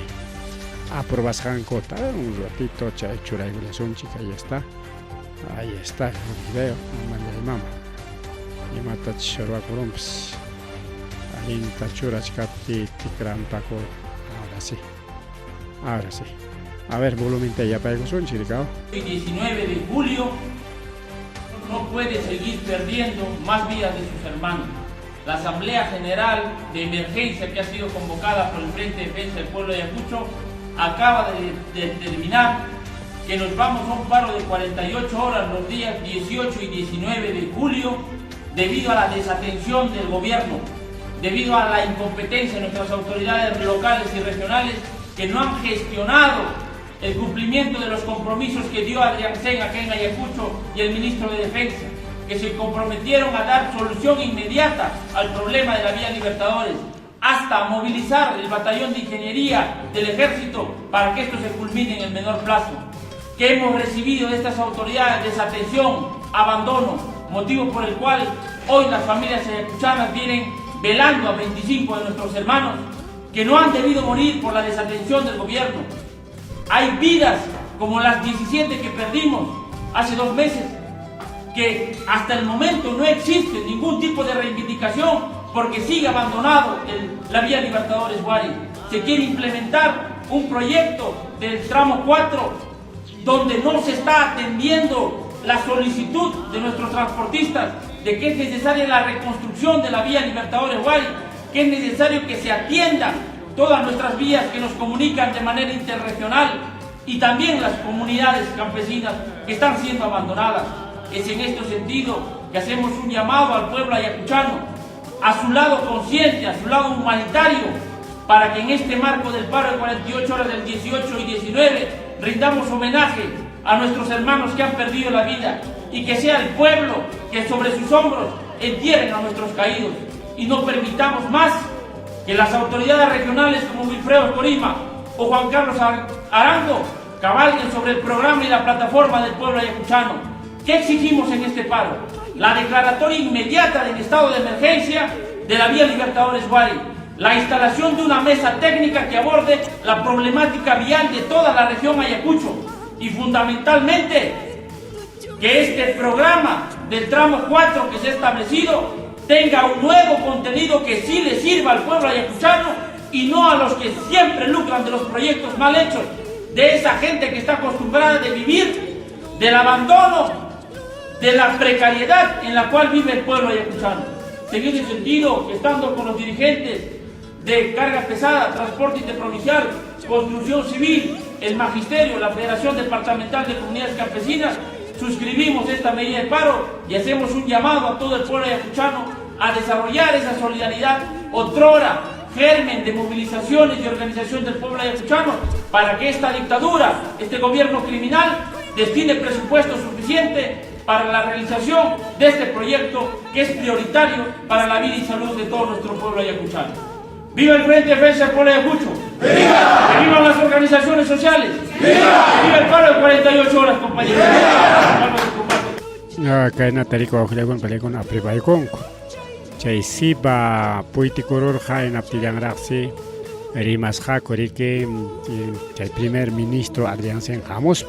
aprobasqankota un ratito chay churaykullasunchik ahí está el video mama imatach ruwakurunpas allinta churachkapti tikrantaku ahora sí a ver volumen ya paykusunchik rikaw 19 de julio no puede seguir perdiendo más vidas de sus hermanos. La Asamblea General de Emergencia que ha sido convocada por el Frente de Defensa del Pueblo de Ayacucho acaba de determinar que nos vamos a un paro de 48 horas los días 18 y 19 de julio debido a la desatención del gobierno, debido a la incompetencia de nuestras autoridades locales y regionales que no han gestionado el cumplimiento de los compromisos que dio Adrián Sen acá en Ayacucho y el ministro de Defensa. que se comprometieron a dar solución inmediata al problema de la vía Libertadores, hasta movilizar el batallón de ingeniería del ejército para que esto se culmine en el menor plazo. Que hemos recibido de estas autoridades desatención, abandono, motivo por el cual hoy las familias ayacuchanas vienen velando a 25 de nuestros hermanos que no han debido morir por la desatención del gobierno. Hay vidas como las 17 que perdimos hace 2 meses, que hasta el momento no existe ningún tipo de reivindicación porque sigue abandonado la vía Libertadores-Guari. Se quiere implementar un proyecto del tramo 4 donde no se está atendiendo la solicitud de nuestros transportistas de que es necesaria la reconstrucción de la vía Libertadores-Guari, que es necesario que se atiendan todas nuestras vías que nos comunican de manera interregional y también las comunidades campesinas que están siendo abandonadas. Es en este sentido que hacemos un llamado al pueblo ayacuchano, a su lado consciente, a su lado humanitario, para que en este marco del paro de 48 horas del 18 y 19 rindamos homenaje a nuestros hermanos que han perdido la vida y que sea el pueblo que sobre sus hombros entierren a nuestros caídos, y no permitamos más que las autoridades regionales como Wilfredo Corima o Juan Carlos Arango cabalguen sobre el programa y la plataforma del pueblo ayacuchano. ¿Qué exigimos en este paro? La declaratoria inmediata del estado de emergencia de la vía Libertadores-Guari, la instalación de una mesa técnica que aborde la problemática vial de toda la región Ayacucho y fundamentalmente que este programa del tramo 4 que se ha establecido tenga un nuevo contenido que sí le sirva al pueblo ayacuchano y no a los que siempre lucran de los proyectos mal hechos, de esa gente que está acostumbrada de vivir del abandono, de la precariedad en la cual vive el pueblo ayacuchano. En ese sentido, estando con los dirigentes de carga pesada, transporte interprovincial, construcción civil, el magisterio, la Federación Departamental de Comunidades Campesinas, suscribimos esta medida de paro y hacemos un llamado a todo el pueblo ayacuchano a desarrollar esa solidaridad, otrora germen de movilizaciones y organización del pueblo ayacuchano, para que esta dictadura, este gobierno criminal, destine presupuesto suficiente para la realización de este proyecto que es prioritario para la vida y salud de todo nuestro pueblo ayacuchano. ¡Viva el Frente de Defensa del Pueblo de Ayacucho! ¡Viva! ¡Que vivan las organizaciones sociales! ¡Viva! ¡Que viva el paro de 48 horas, compañeros! Kayna tariko akhlagon palekon apribaykonko. Chay siba puitikurur kayna ptilangraxi rimas hakorike chay primer ministro Adrián Sen Ramos.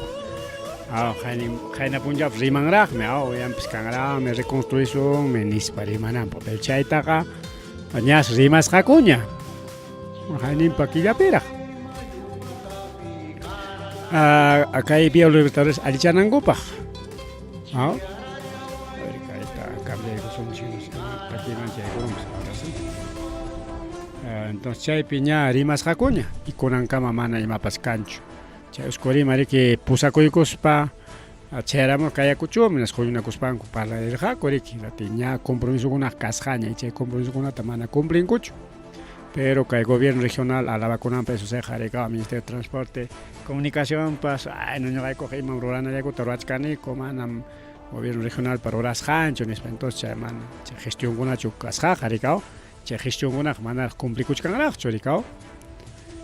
Kayna punjab rimangraqmi yam piskangraqmi reconstrucción menispa rimanan papel chaytaqa ñas rimas hakuña. Kaynin pakillapiraq. Akay vía Libertadores allichanankupak. Entonces chay piña rimas hakuña y kunankama mana imapas kanchu. Chay uskurima que pusakuykuspa chayramos kayakuchumi nasquyunakuspanku parlarirqa kuriki ña compromisokunaq kasqaña y chay compromisokunata mana cumplinkuchu. Pero que el gobierno regional alabakunanpa eso se jarega Ministerio de Transporte, Comunicación pas no ñuqay ima ruranallakutta ruachkaniku manam gobierno regional para horas hancho entonces chay mana chay gestión kunachu kasqa jarikao chay gestión kunaqa mana cumplikuchkanraqchu rikao.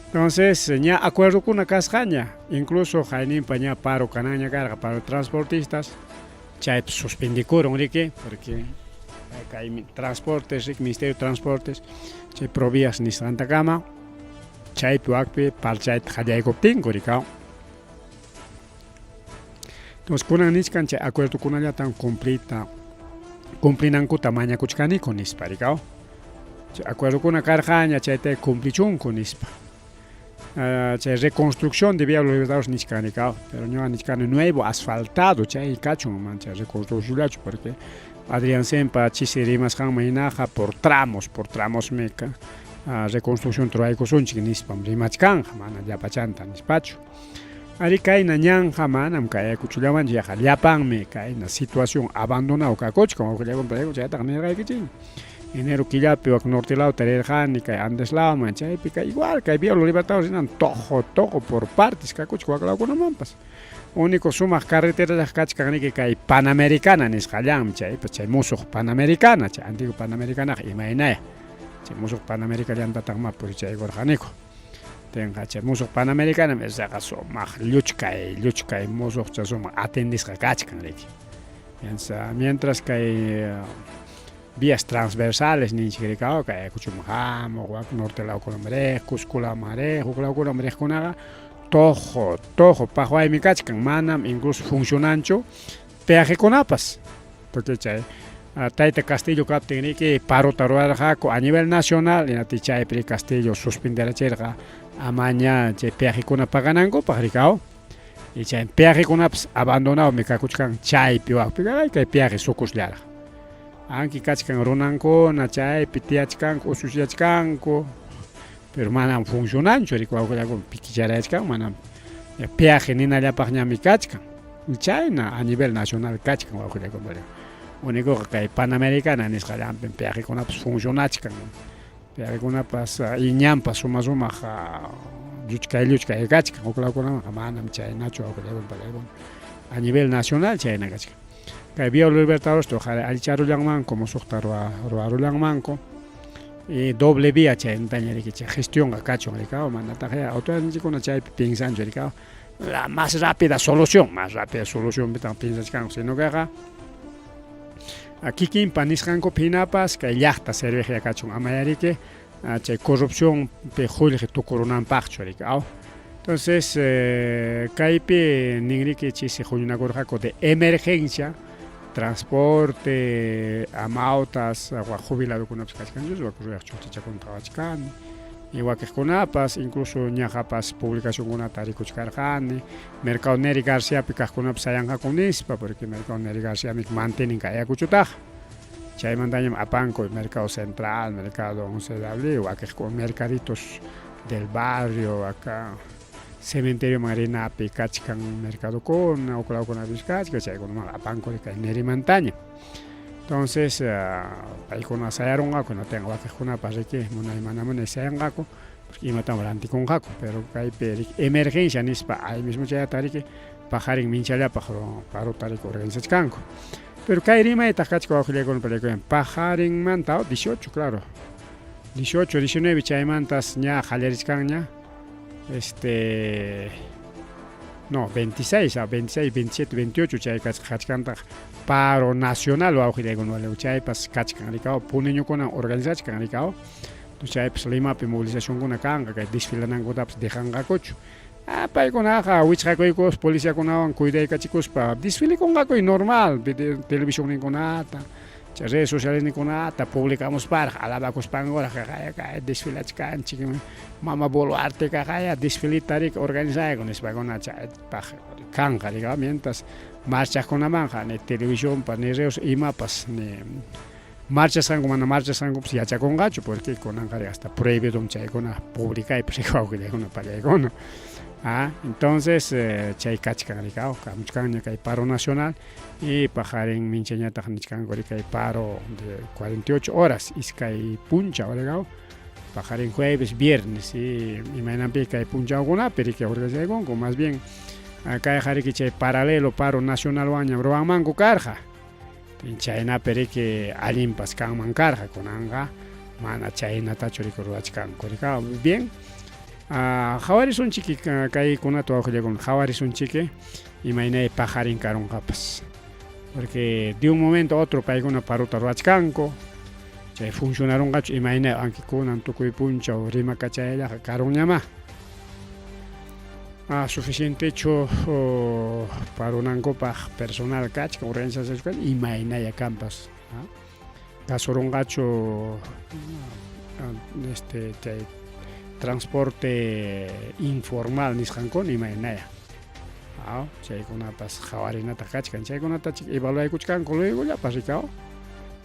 Entonces ña acuerdo kuna kasqaña incluso hayninpa ña paro kanaña karqa para transportistas chay suspendikuron riki porque hay transportes Ministerio de Transportes chay provías ni Santa Cama chay puakpi parchayta hallaykuptinku rikao. Entonces kunan niskan chay acuerdo kunalla tan cumplinankuta mañakuchkaniku nispa rikao. Chay acuerdo kuna karqaña chayta cumplichunku nispa. Chay reconstrucción de vía Libertadores niskanikaw, pero no niskani nuevo asfaltado chay kachun man chay reconstrucción porque Adrián Sempa chisirimas kan mainaja por tramos meca reconstrucción troaico sunchik nispam rimachkan mana yapachanta nispachu. Ari kayna ñanja manam kayakuchullaman yaqa llapanmi kayna situación abandonado kakochka uqllawan prego chayta nirqaykichin. enero killapi wak norte lado tarirqani kay Andes lado chaypi kay igual kay Vía Los Libertadores hinan toqo por partes kakuchik wak lawkunamanpas único sumaq carreteralaq kachkanriki kay Panamericana nisqallanmi chaypas chay musuq Panamericana chay antigua Panamericana imaynaya chay musuq Panamericana llantataq mapuri chaykurqaniku tenqa chay musuq Panamericana mesaqa sumaq lluchkay musuq chay sumaq atendisqa kachkanriki mientras kay vías transversales ninchikriqa kay kuchuma hamuq wak norte lawkunaman Cusco lawman huk lawkunaman riqkunaqa toqo paqwaymi kachkan manam incluso funcionanchu peajekunapas porque chay Tayta Castillo kaptinriki parota rurarqaku a nivel nacional inati chaypi Castillo suspenderachirqa amaña chay peajekuna paganankupaq rikao y chay peajekunapas abandonadmi kakuchkan chaypi waqpi kay peaje sukusllaraq anki kachkan runankuna chaypi tiyachkanku usuchachkanku pero manam funcionanchu rikuwawkallakuna pikicharayachkan manam peaje ninallapaqñami kachkan chayna a nivel nacional kachkan wawqillakuna único kay Panamericana nisqallanpi peajekunapas funcionachkan peajekunapas iñanpas sumaq lluchkay kachkan huk lawkunamanqa manam chaynachu wawqillakuna a nivel nacional chayna kachkan kay Vía Los Libertadores qari allicharullanmanku musuqta ruwarullanmanku y doble vía chaytañariki chay gestionqa kachun rikao manataq autoridadnichikuna chaypi pensanchu rikao la más rápida solución pitan pensachkanku sino kayqa kikinpa nisqankupi hinapas kay llaqta serviqlla kachun amayariki chay corrupción pi qullqi tukurunanpaqchu rikao entonces kaypi ninriki chisi qullinakurqaku de emergencia transporte amautas jubiladokunapas kachkanchus wakuruyaq chutichakunata qhawachkani y wakiqkunapas incluso ñaqapas publicacionkunata rikuchkarqani Mercado Neri Garciapi kaqkunapas sayanqaku nispa porque Mercado Neri Garciami mantenin kay ayakuchutaqa chaymantañam apanku Mercado Central, Mercado 11 de Abril, wakiqku mercaditos del barrio acá cementerio Marinapi kachkan mercadokuna uklawkunapish kachkan chaykunaman apankuri kay Nerimantaña entonces paykuna sayarunqaku natinqa wakiqkunapas riki munay sayanqaku imataman rantikunqaku pero kaypi emergencia nispa ay mismo chayata riki pajarin minchallapaq paruta riki organizachkanku pero kay rimaytaq kachka wawqillakuna rikuyan pajarinmanta 18 claro 18 19 chaymantas ña qallarishkanña no 26 27 28 chay kachkanta paro nacional wawqillaykuna chaypas kachkan rikao puneñukuna organizachkan rikao chaypas Limapi movilizacionkuna kanqa kay desfilanankunatapas dejanqakuchu paykunaqa wichqakuykus policiakunawan cuidaykachikuspa desfilekunqakuy normal televisionninkunata chay redes socialesninkunata publicamusparqa alabakuspankurqa kay desfilachkanchik Mama Boluarte kaya desfilita rik organizayku nispakuna chaypaq kanqa rikao mientras marchaqkunamanqa ni televisionpa ni redes imapas ni marchasqanku mana marchasqankupas yachakunqachu porque kunanqa hasta prohibidum chaykuna publicaypi rikawqillaykuna pallaykuna entonces chay kachkan rikao kamuchkanña kay paro nacional y pajarin minchañataq nichkanku kay paro de 48 horas iskay puncha rikao pajarin jueves viernes y imaynanpi kay punchawkunapi riki organizaykunku más bien kayqa riki chay paralelo paro nacional waña ruwanmanku karqa chaynapi riki allinpas kanman karqa kunanqa mana chaynatachu riki ruwachkanku rikao bien qhawarisunchiki kaykunata wawqillakuna qhawarisunchiki imaynay pajarin karunqapas porque de un momento a otro paykuna paruta ruwachkanku chay funcionarunqachu imaynay ankikunan tukuy punchaw rimakachayllaqa karunñama suficientechu parunankupaq personal kachkan organización kachkan imaynaya kanpas kasurunqachu chay transporte informal nisqankuna imaynaya chaykunapas qhawarinata kachkan chaykunata evaluaykuchkanku luegollapas rikao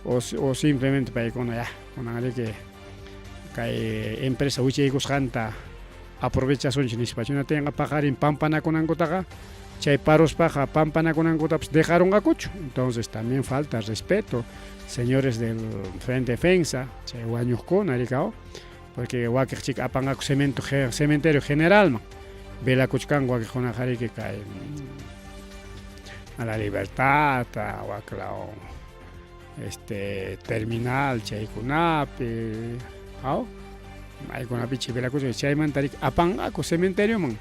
o simplemente paykuna kunanriki kay empresa wichaykusqanta aprovechasunchik nispa chaynatinqa pajarin pampanakunankutaqa chay paros paja pampanakunankutapas dejaron akuchu. Entonces también falta respeto, señores del Frente Defensa, chay wañukkuna rikao, porque wakichik apangaku cementerio general man. Vela kuchkan wakijuna jariki kay a la Libertad, a waklao terminal chaykunapi, ¿no? Maykunapi chivela kuchu chayman tarik apangaku cementerio man.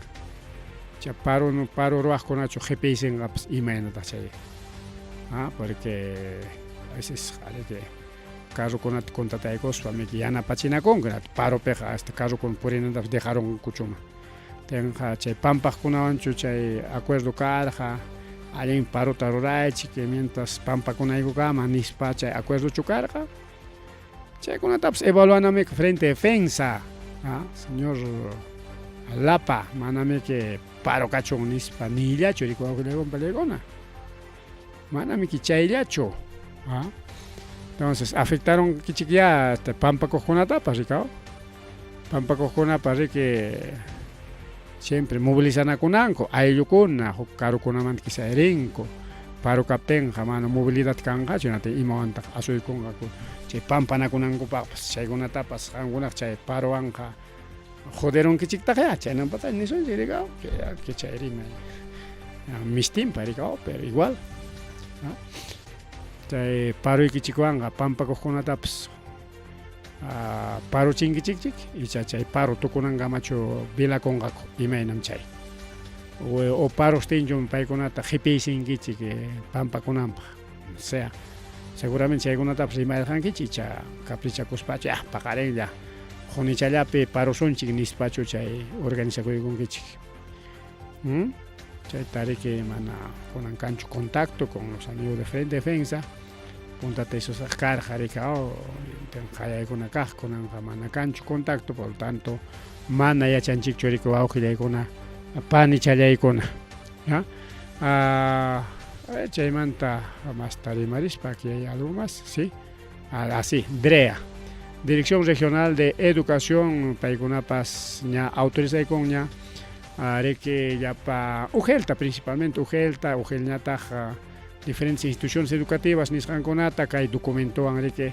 Cha paro ruajkunachu GPS-ingapas imaynata chay. Porque a veces que carrukunata contrataykuspa miki yanapachinakunkunata paropiqa hasta carrukuna purinantapas dejaron kuchuma. Tenja chay pampaqkunawanchu chay acuerdo karqa allin parota ruraychik mientras pampakunaykukaman nispa chay acuerdo chukarqa chaykunatapas evaluanamika Frente Defensa, señor Lapa manamiki paro kachun nispa nillachu rikuwawkunaykunpa leykuna manamiki chayllachu. Entonces afectaron kichik ya pampakuqkunatapas rikao, pampakuqkunapas riki siempre movilizanakunanku ayllukuna huk karukunamanta kisa rinko paro kaptenqa mana movilidad kanqachu nata imawantaq asuykunqaku chay pampanakunankupapas chaykunatapas qankunaq chay parowanqa joderonkichiktaqa chaynanpata nisunchik rikao que chay rimay mistinpa rikao pero igual, ¿no? Chay paruykichikwanqa pampakuqkunatapas paro chinkichikchik y chay paro tukunanqamachu vilakunqaku imaynam chay o paros tinchun paykunata GPS-inkichik pampakunanpaq, o sea seguramente chaykunatapas rimarqankichik cha caprichakuspachu paqarinlla qunichallapi parosunchik nispachu chay organizakuykunkichik. Chay tariki mana kunankanchu contacto con los amigos de Frente Defensa puntata isusaq karqa rikao qayaykuna kaq kunanqa mana kanchu contacto, por tanto mana yachanchikchu riki wawqillaykuna panichallaykuna, chaymanta masta rimarispa aquí hay algo más, ¿sí? Así, DREA, Dirección Regional de Educación, paykunapas ña autorizayku ña riki llapa ujelta, principalmente ujelñataq diferentes instituciones educativas nisqankunata kay documentowan riki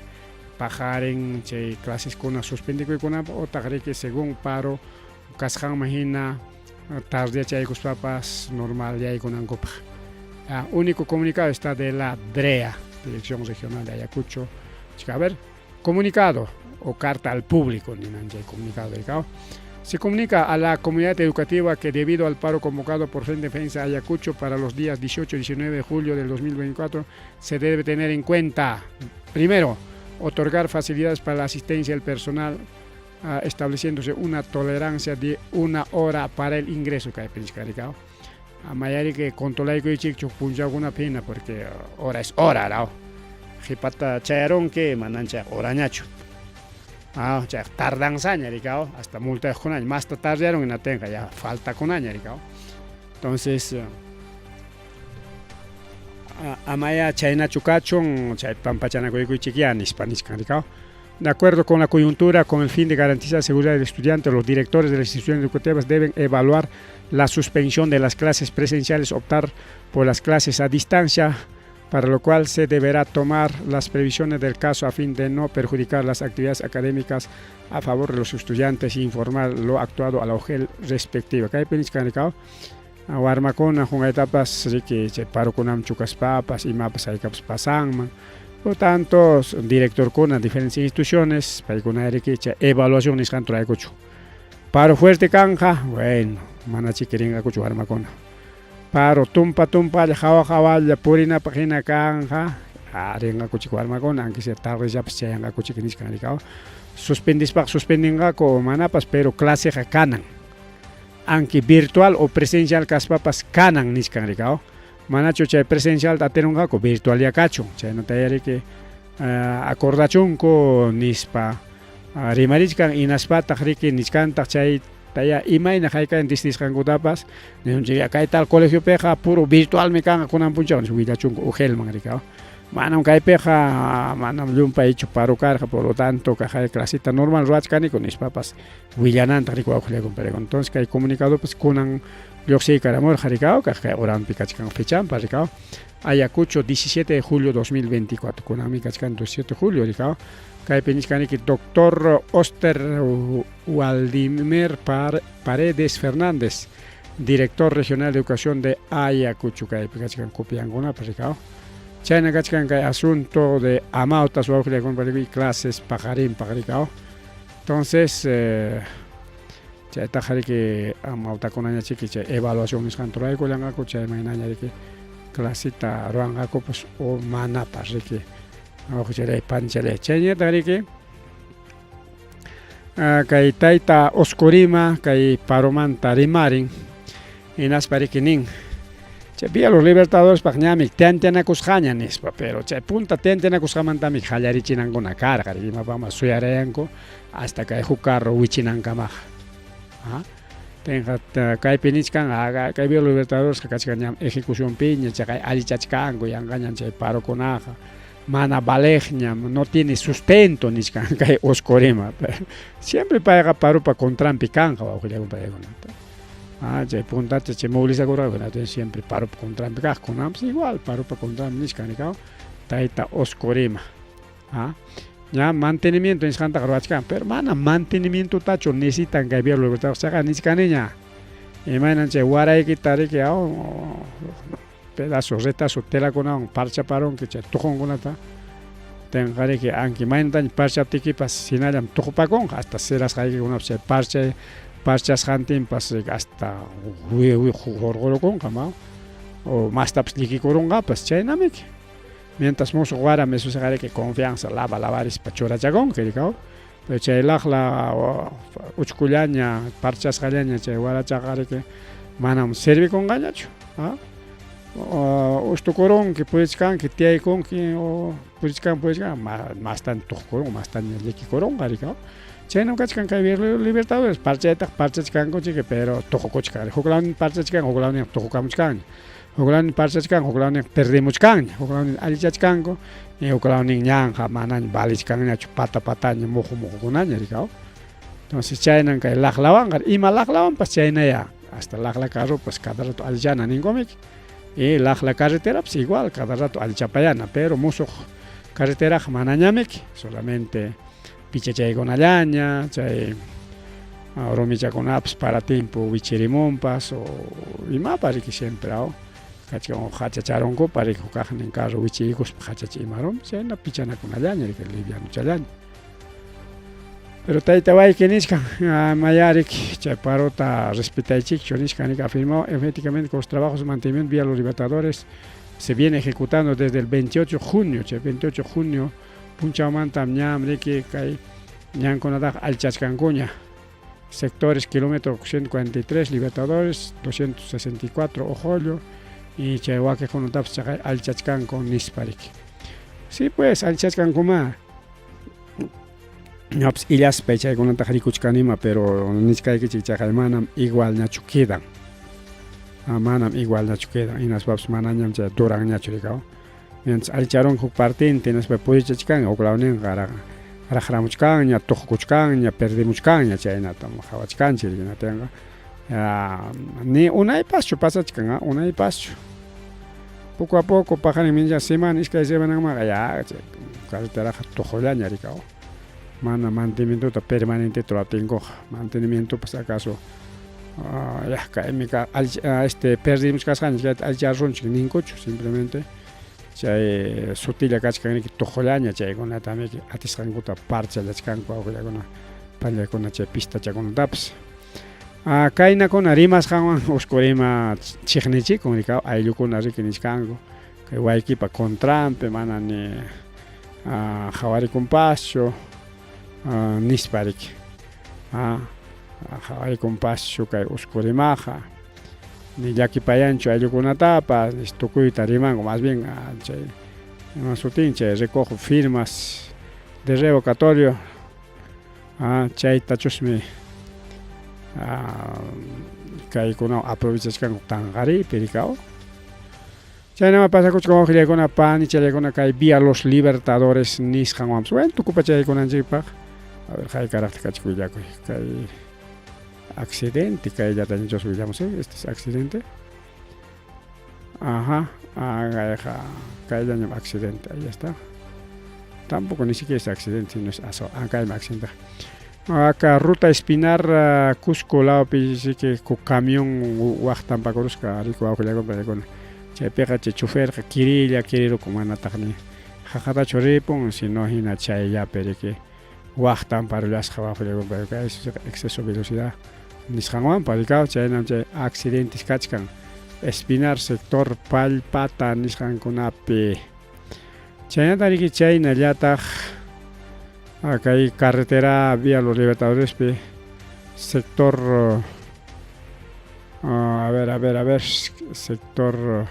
pajarin chay claseskuna suspendikuykunapa otaq riki según paro kasqanman hina tardeyachaykuspapas normal yaykunankupaq. Único comunicado está de la DREA, Dirección Regional de Ayacucho. A ver, comunicado o carta al público, comunicado delicado. Se comunica a la comunidad educativa que debido al paro convocado por Frente Defensa Ayacucho para los días 18 y 19 de julio del 2024, se debe tener en cuenta, primero, otorgar facilidades para la asistencia del personal, estableciéndose una tolerancia de 1 hora para el ingreso. A mayari que controlayku ichikchu punchaguna pina porque hora es hora, ¿no? Jipata chayaron que manancha orañacho. Ya tardan saña, ricao, hasta multa con año, más tardaron en la tenga, ya falta con año, ricao. Entonces, amaya chayna chukachon, chay pampachana koykuy chiquian, hispaniscan, ricao. De acuerdo con la coyuntura, con el fin de garantizar la seguridad del estudiante, los directores de las instituciones educativas deben evaluar la suspensión de las clases presenciales, optar por las clases a distancia, para lo cual se deberá tomar las previsiones del caso a fin de no perjudicar las actividades académicas a favor de los estudiantes e informar lo actuado a la OGEL respectiva. Kay peniscanicao, warmakuna con etapas que se paro con amchukaspapas y mapas hay caps pasan. Por tanto, director con diferentes instituciones, para que evaluaciones canto la cocho. Paro fuerte canja, bueno, manachi queringa cocho warmakuna. Paro tumpa jawa ya purina página canja arenga kuchik armagona aunque se tarde ya pues ya kuchik niscanicao suspendinga ko manapas pero clase canan aunque virtual o presencial caspapas canan niscanicao manacho chay presencial tatenunga ko virtual ya cacho chay no tayari que acordachunko nispa rimarichkan inaspa tahriki niskanta chay taya imayna hayka en distisqankutapas nisunchik kay tal colegio peja puro virtual me kanga kunan punchawan willachunku ugel manrikao manam kaypiqa manam llumpay ichu paro karqa, por lo tanto kay clasita normal ruachkani con papas willananta rikuwaqllayku pero entonces kay comunicado pues kunan lluqsiy karamur jarikao kay oranpi kachkan fechampa rikao Ayacucho 17 de julio 2024 kunami kachkan 17 de julio rikao kaypi nishkaniki doctor Oster Waldimir Paredes Fernández, director regional de educación de Ayacucho, kaypi kachkan copiankunapas rikao chayna kachkan kay asunto de amauta suawqlay con clases pajarín pajarikao. Entonces chayta jariki amauta kunaña chiki chay evaluación nisqanturayku llanqaku chay maynaña riki clasita ruanqaku pues o manapas riki awqchalay panchalay chayñata riki kay tayta Oscorima kay paromanta rimarin hinaspa riki nin Vía los Libertadores pañamik tiantanakusqaña nispa, pero chay punta tiantanakusqamantami qallarichinankunaka karqa imapamas suyarayanku hasta kay huk carro wichinankamaj. Tenqa kaypi nishkan kay Vía los Libertadores kachkan ejecución piña chay allichachkanku yanqañan chay parokunaqa mana valejña, no tiene sustento nishkan kay Oscorima. Siempre payqa parupa contrampi kanqa wawqillayku paykunata. Chay puntacha chay movilizakurqa siempre paro contra pues igual paro para contra nishkanikao tayta Oscorima ya mantenimiento nishkanta qarwachkan pero mana mantenimiento tacho necesitan kay Vía los Libertadores chaqa nishkaniña imaynan chay waraykita riki pedazo retazo telakunawan parchaparonki chay tuqunkunata tenqa riki anki imaynataña parchaptikipas sinallam tuqupakunqa hasta serasqaykikunapis chay parchas jantimpas hasta jorgorokunqa o mastapas likikurunqapas chaynamiki mientras musuq wara mesusajariki confianza lavarispa churachakunki rikao pero chay laqla uchkullaña parchasqallaña chay warachaqa riki manam servikunqañachu ushtukurunki purichkanki tiyaykunki o purichkan mastan tuqkurunqa mastan likikurunqa rikao chaynam kachkan kay Libertadores parchachkanku chiki pero tuqukuchkan huklawnin parchachkan huklawnin tuqukamuchkanña huklawnin parchachkan huklawnin perdimuchkanña huklawnin allichachkanku y huklawnin ñanja manaña valichkanñachu pataña mujukunaña rikao. Entonces chaynan kay laqlawanqa ima laqlawanpas chaynaya hasta laqla carro pues cada rato allichana ninkumiki y laqla carretera pues igual cada rato allichapayana pero musuq carreteraqa manañamiki solamente pichachaykunallaña chay rumichakunapas para tiempo wichirimunpas o imapas riki siempre kachkan hachacharunkupa riki hukaqnin carro wichirikuspa hachachimarun chayna pichanakunallaña riki livianuchallaña pero tayta wayki nishkan mayariki chay parota respetaychikchu nishkanika afirmó enfáticamente que los trabajos de mantenimiento vía los Libertadores se viene ejecutando desde el 28 de junio chay 28 de junio punchamantam ñam riki kay ñankunataqa allichachkankuña sectores kilómetro 143 Libertadores 264 Ojollo y chay wakiqkunatapas chaqay allichachkanku nispa riki sí pues allichachkankuma ñapas illaspay chaykunataqa rikuchkanima pero nishkaykichik chaqay manam igualñachu quedan manam igualñachu quedan hinaspapas manañam chay duranñachu rikao mientras allicharunqa huk partinta hinaspa purichachkanqa huklawninqa raqramuchkanña tuqukuchkanña perdimuchkanña chaynatam qhawachkanchik rikinatinqa ni unaypaschu pasachkan unaypaschu poco a poco pajarin minlla semana iskay semananmaqa ya carreteraqa tuqullaña rikao mana mantenimiento permanente tratinkoqa mantenimiento pues acaso ya kaymi perdimuchkasqanchik allicharunchik ninkuchu simplemente chay sutilla kachkaniki tuqullaña chaykunatamiki atisqankuta parchallachkanku awqillaykuna pallaykuna chay pistachakunatapas kaynakuna rimasqanwan Oscorima chiqnichikun rikao ayllukuna riki nishkanku kay waykipa contrampi mana ni qhawarikunpaschu nispa riki qhawarikunpaschu kay Oscorimaqa ni llakipayanchu ayllukunatapas tukuyta rimanku más bien chay sutin chay recojo firmas de revocatorio chaytachusmi kaykuna aprovechachkanku tanqaripi rikao Chaynama pasakuchka wawqillaykuna panichallaykuna kay vía Los Libertadores nisqanwanpas bueno tukupachaykunanchikpaq a ver haykaraqta kachikullakuy kay accidente kayllata ñuchos willamos este es accidente ajá kayllañam accidente ahí está tampoco ni siquiera es accidente sino es acá hay accidente acá ruta espinar Cusco laopi sí que con camión waqtan pakorusqa rico wawqillaykuna chaypiqa chay chofer kiriro kumanataqni haqatachu ripun sino hina chayllapi riki waqtan parullasqa wawqillaykuna exceso velocidad nisqanwanpa rikaw chaynam chay accidentes kachkan Espinar sector Palpata nisqankunapi chaynata riki chaynallataq kay carretera vía Los Libertadores sector a ver sector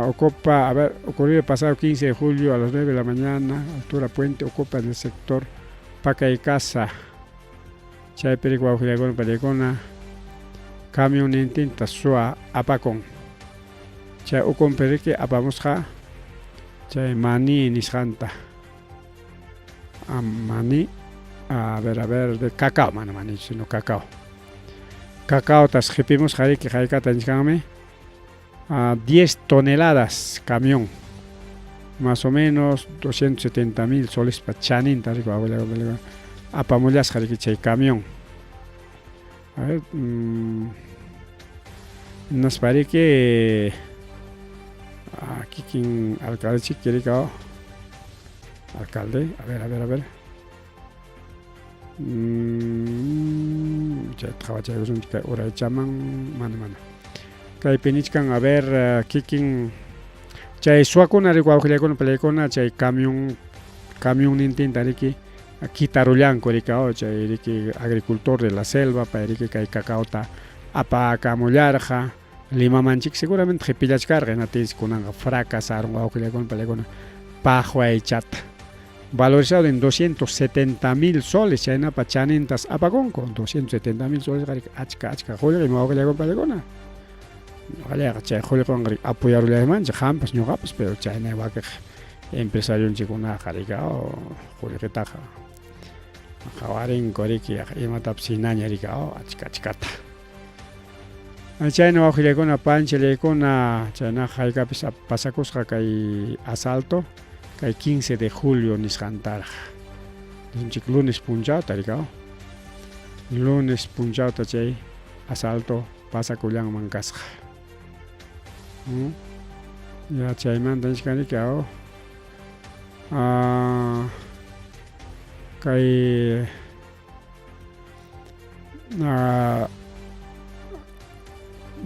ocupa, ocurrió el pasado 15 de julio a las 9 de la mañana, altura Puente, ocupa en el sector Paca y Casa. Chay perico wawqillaykuna pallaykuna camión intenta suwa apakun. Chay ukun periki apamusqa chay mani nisqanta. Mani, a ver, de cacao, mani, sino cacao. Cacao tas qhipimos qariki haykata nisqanmi 10 toneladas camión, más o menos 270,000 soles pa chaninta rico apamullasqa riki chay camión. A ver, nos parece que aquí quien alcalde chiquirica alcalde, a ver. Chay trabaja con hora llaman mana. Kay pinichkan a ver kikin chay suakuna rico wawqillaykuna pallaykuna chay camión intenta riki quitarullanku rika chay riki agricultor de la selva pa riki kay cacaota apakamullarqa Limamanchik seguramente qhipillachkarqa natis kunanqa fracasaron wawqillaykuna pallaykuna paqwaychata valorizado en 270,000 soles chaynapa chanintas apakunku 270,000 soles achka qullqi wawqillaykuna pallaykuna Vale, chay qullqiwan apoyarullaymanchik hampas ñuqapas pero chayna wakiq empresarionchikkunaqa rikao qullqitaqa qawarinku riki imatapas hinaña rikao achkata chayna wawqillaykuna panchallaykuna chayna haykapis pasakusqa kay asalto kay 15 de julio nisqantaraq nisqanchik lunes punchawta rikao lunes punchawta chay asalto pasakullanman kasqa ya chaymanta nishkaniki kay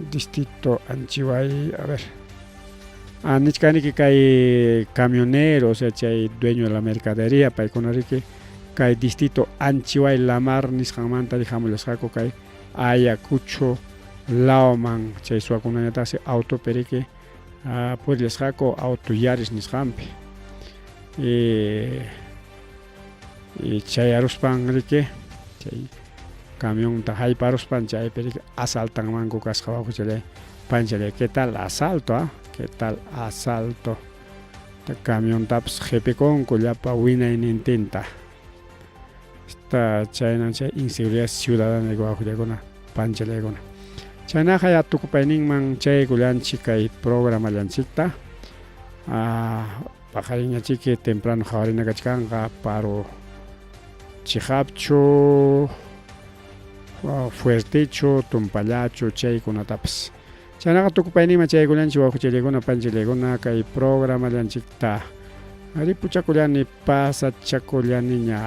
distrito Anchiway a ver nishkaniki kay camionero o sea chay dueño de la mercadería paykuna riki kay distrito Anchiway Lamar nisqanmanta rihamullasqaku kay Ayacucho Laoman chay suwakunañataqsi auto periki purillasqaku auto Yaris nisqanpi y chay aruspan riki chay camionta hayparuspan chay periki asaltanmanku kasqa wawqichallay panchallay ¿qué tal asalto? ¿Qué tal asalto? Camiontapas qhipikunku llapa winaynin intenta esta chayna chay inseguridad ciudadana wawqillaykuna panchallaykuna chaynaqa ya tukupayninman chaykullanchik kay programallanchikta paqarinñachiki temprano hawarina kachkanqa paro chiqapchu fuertechu tumpallachu chaykunatapas chaynaqa tukupayninman chaykullanchik wawqichallaykuna panchallaykuna kay programallanchikta ripuchakullani pasachakullaniña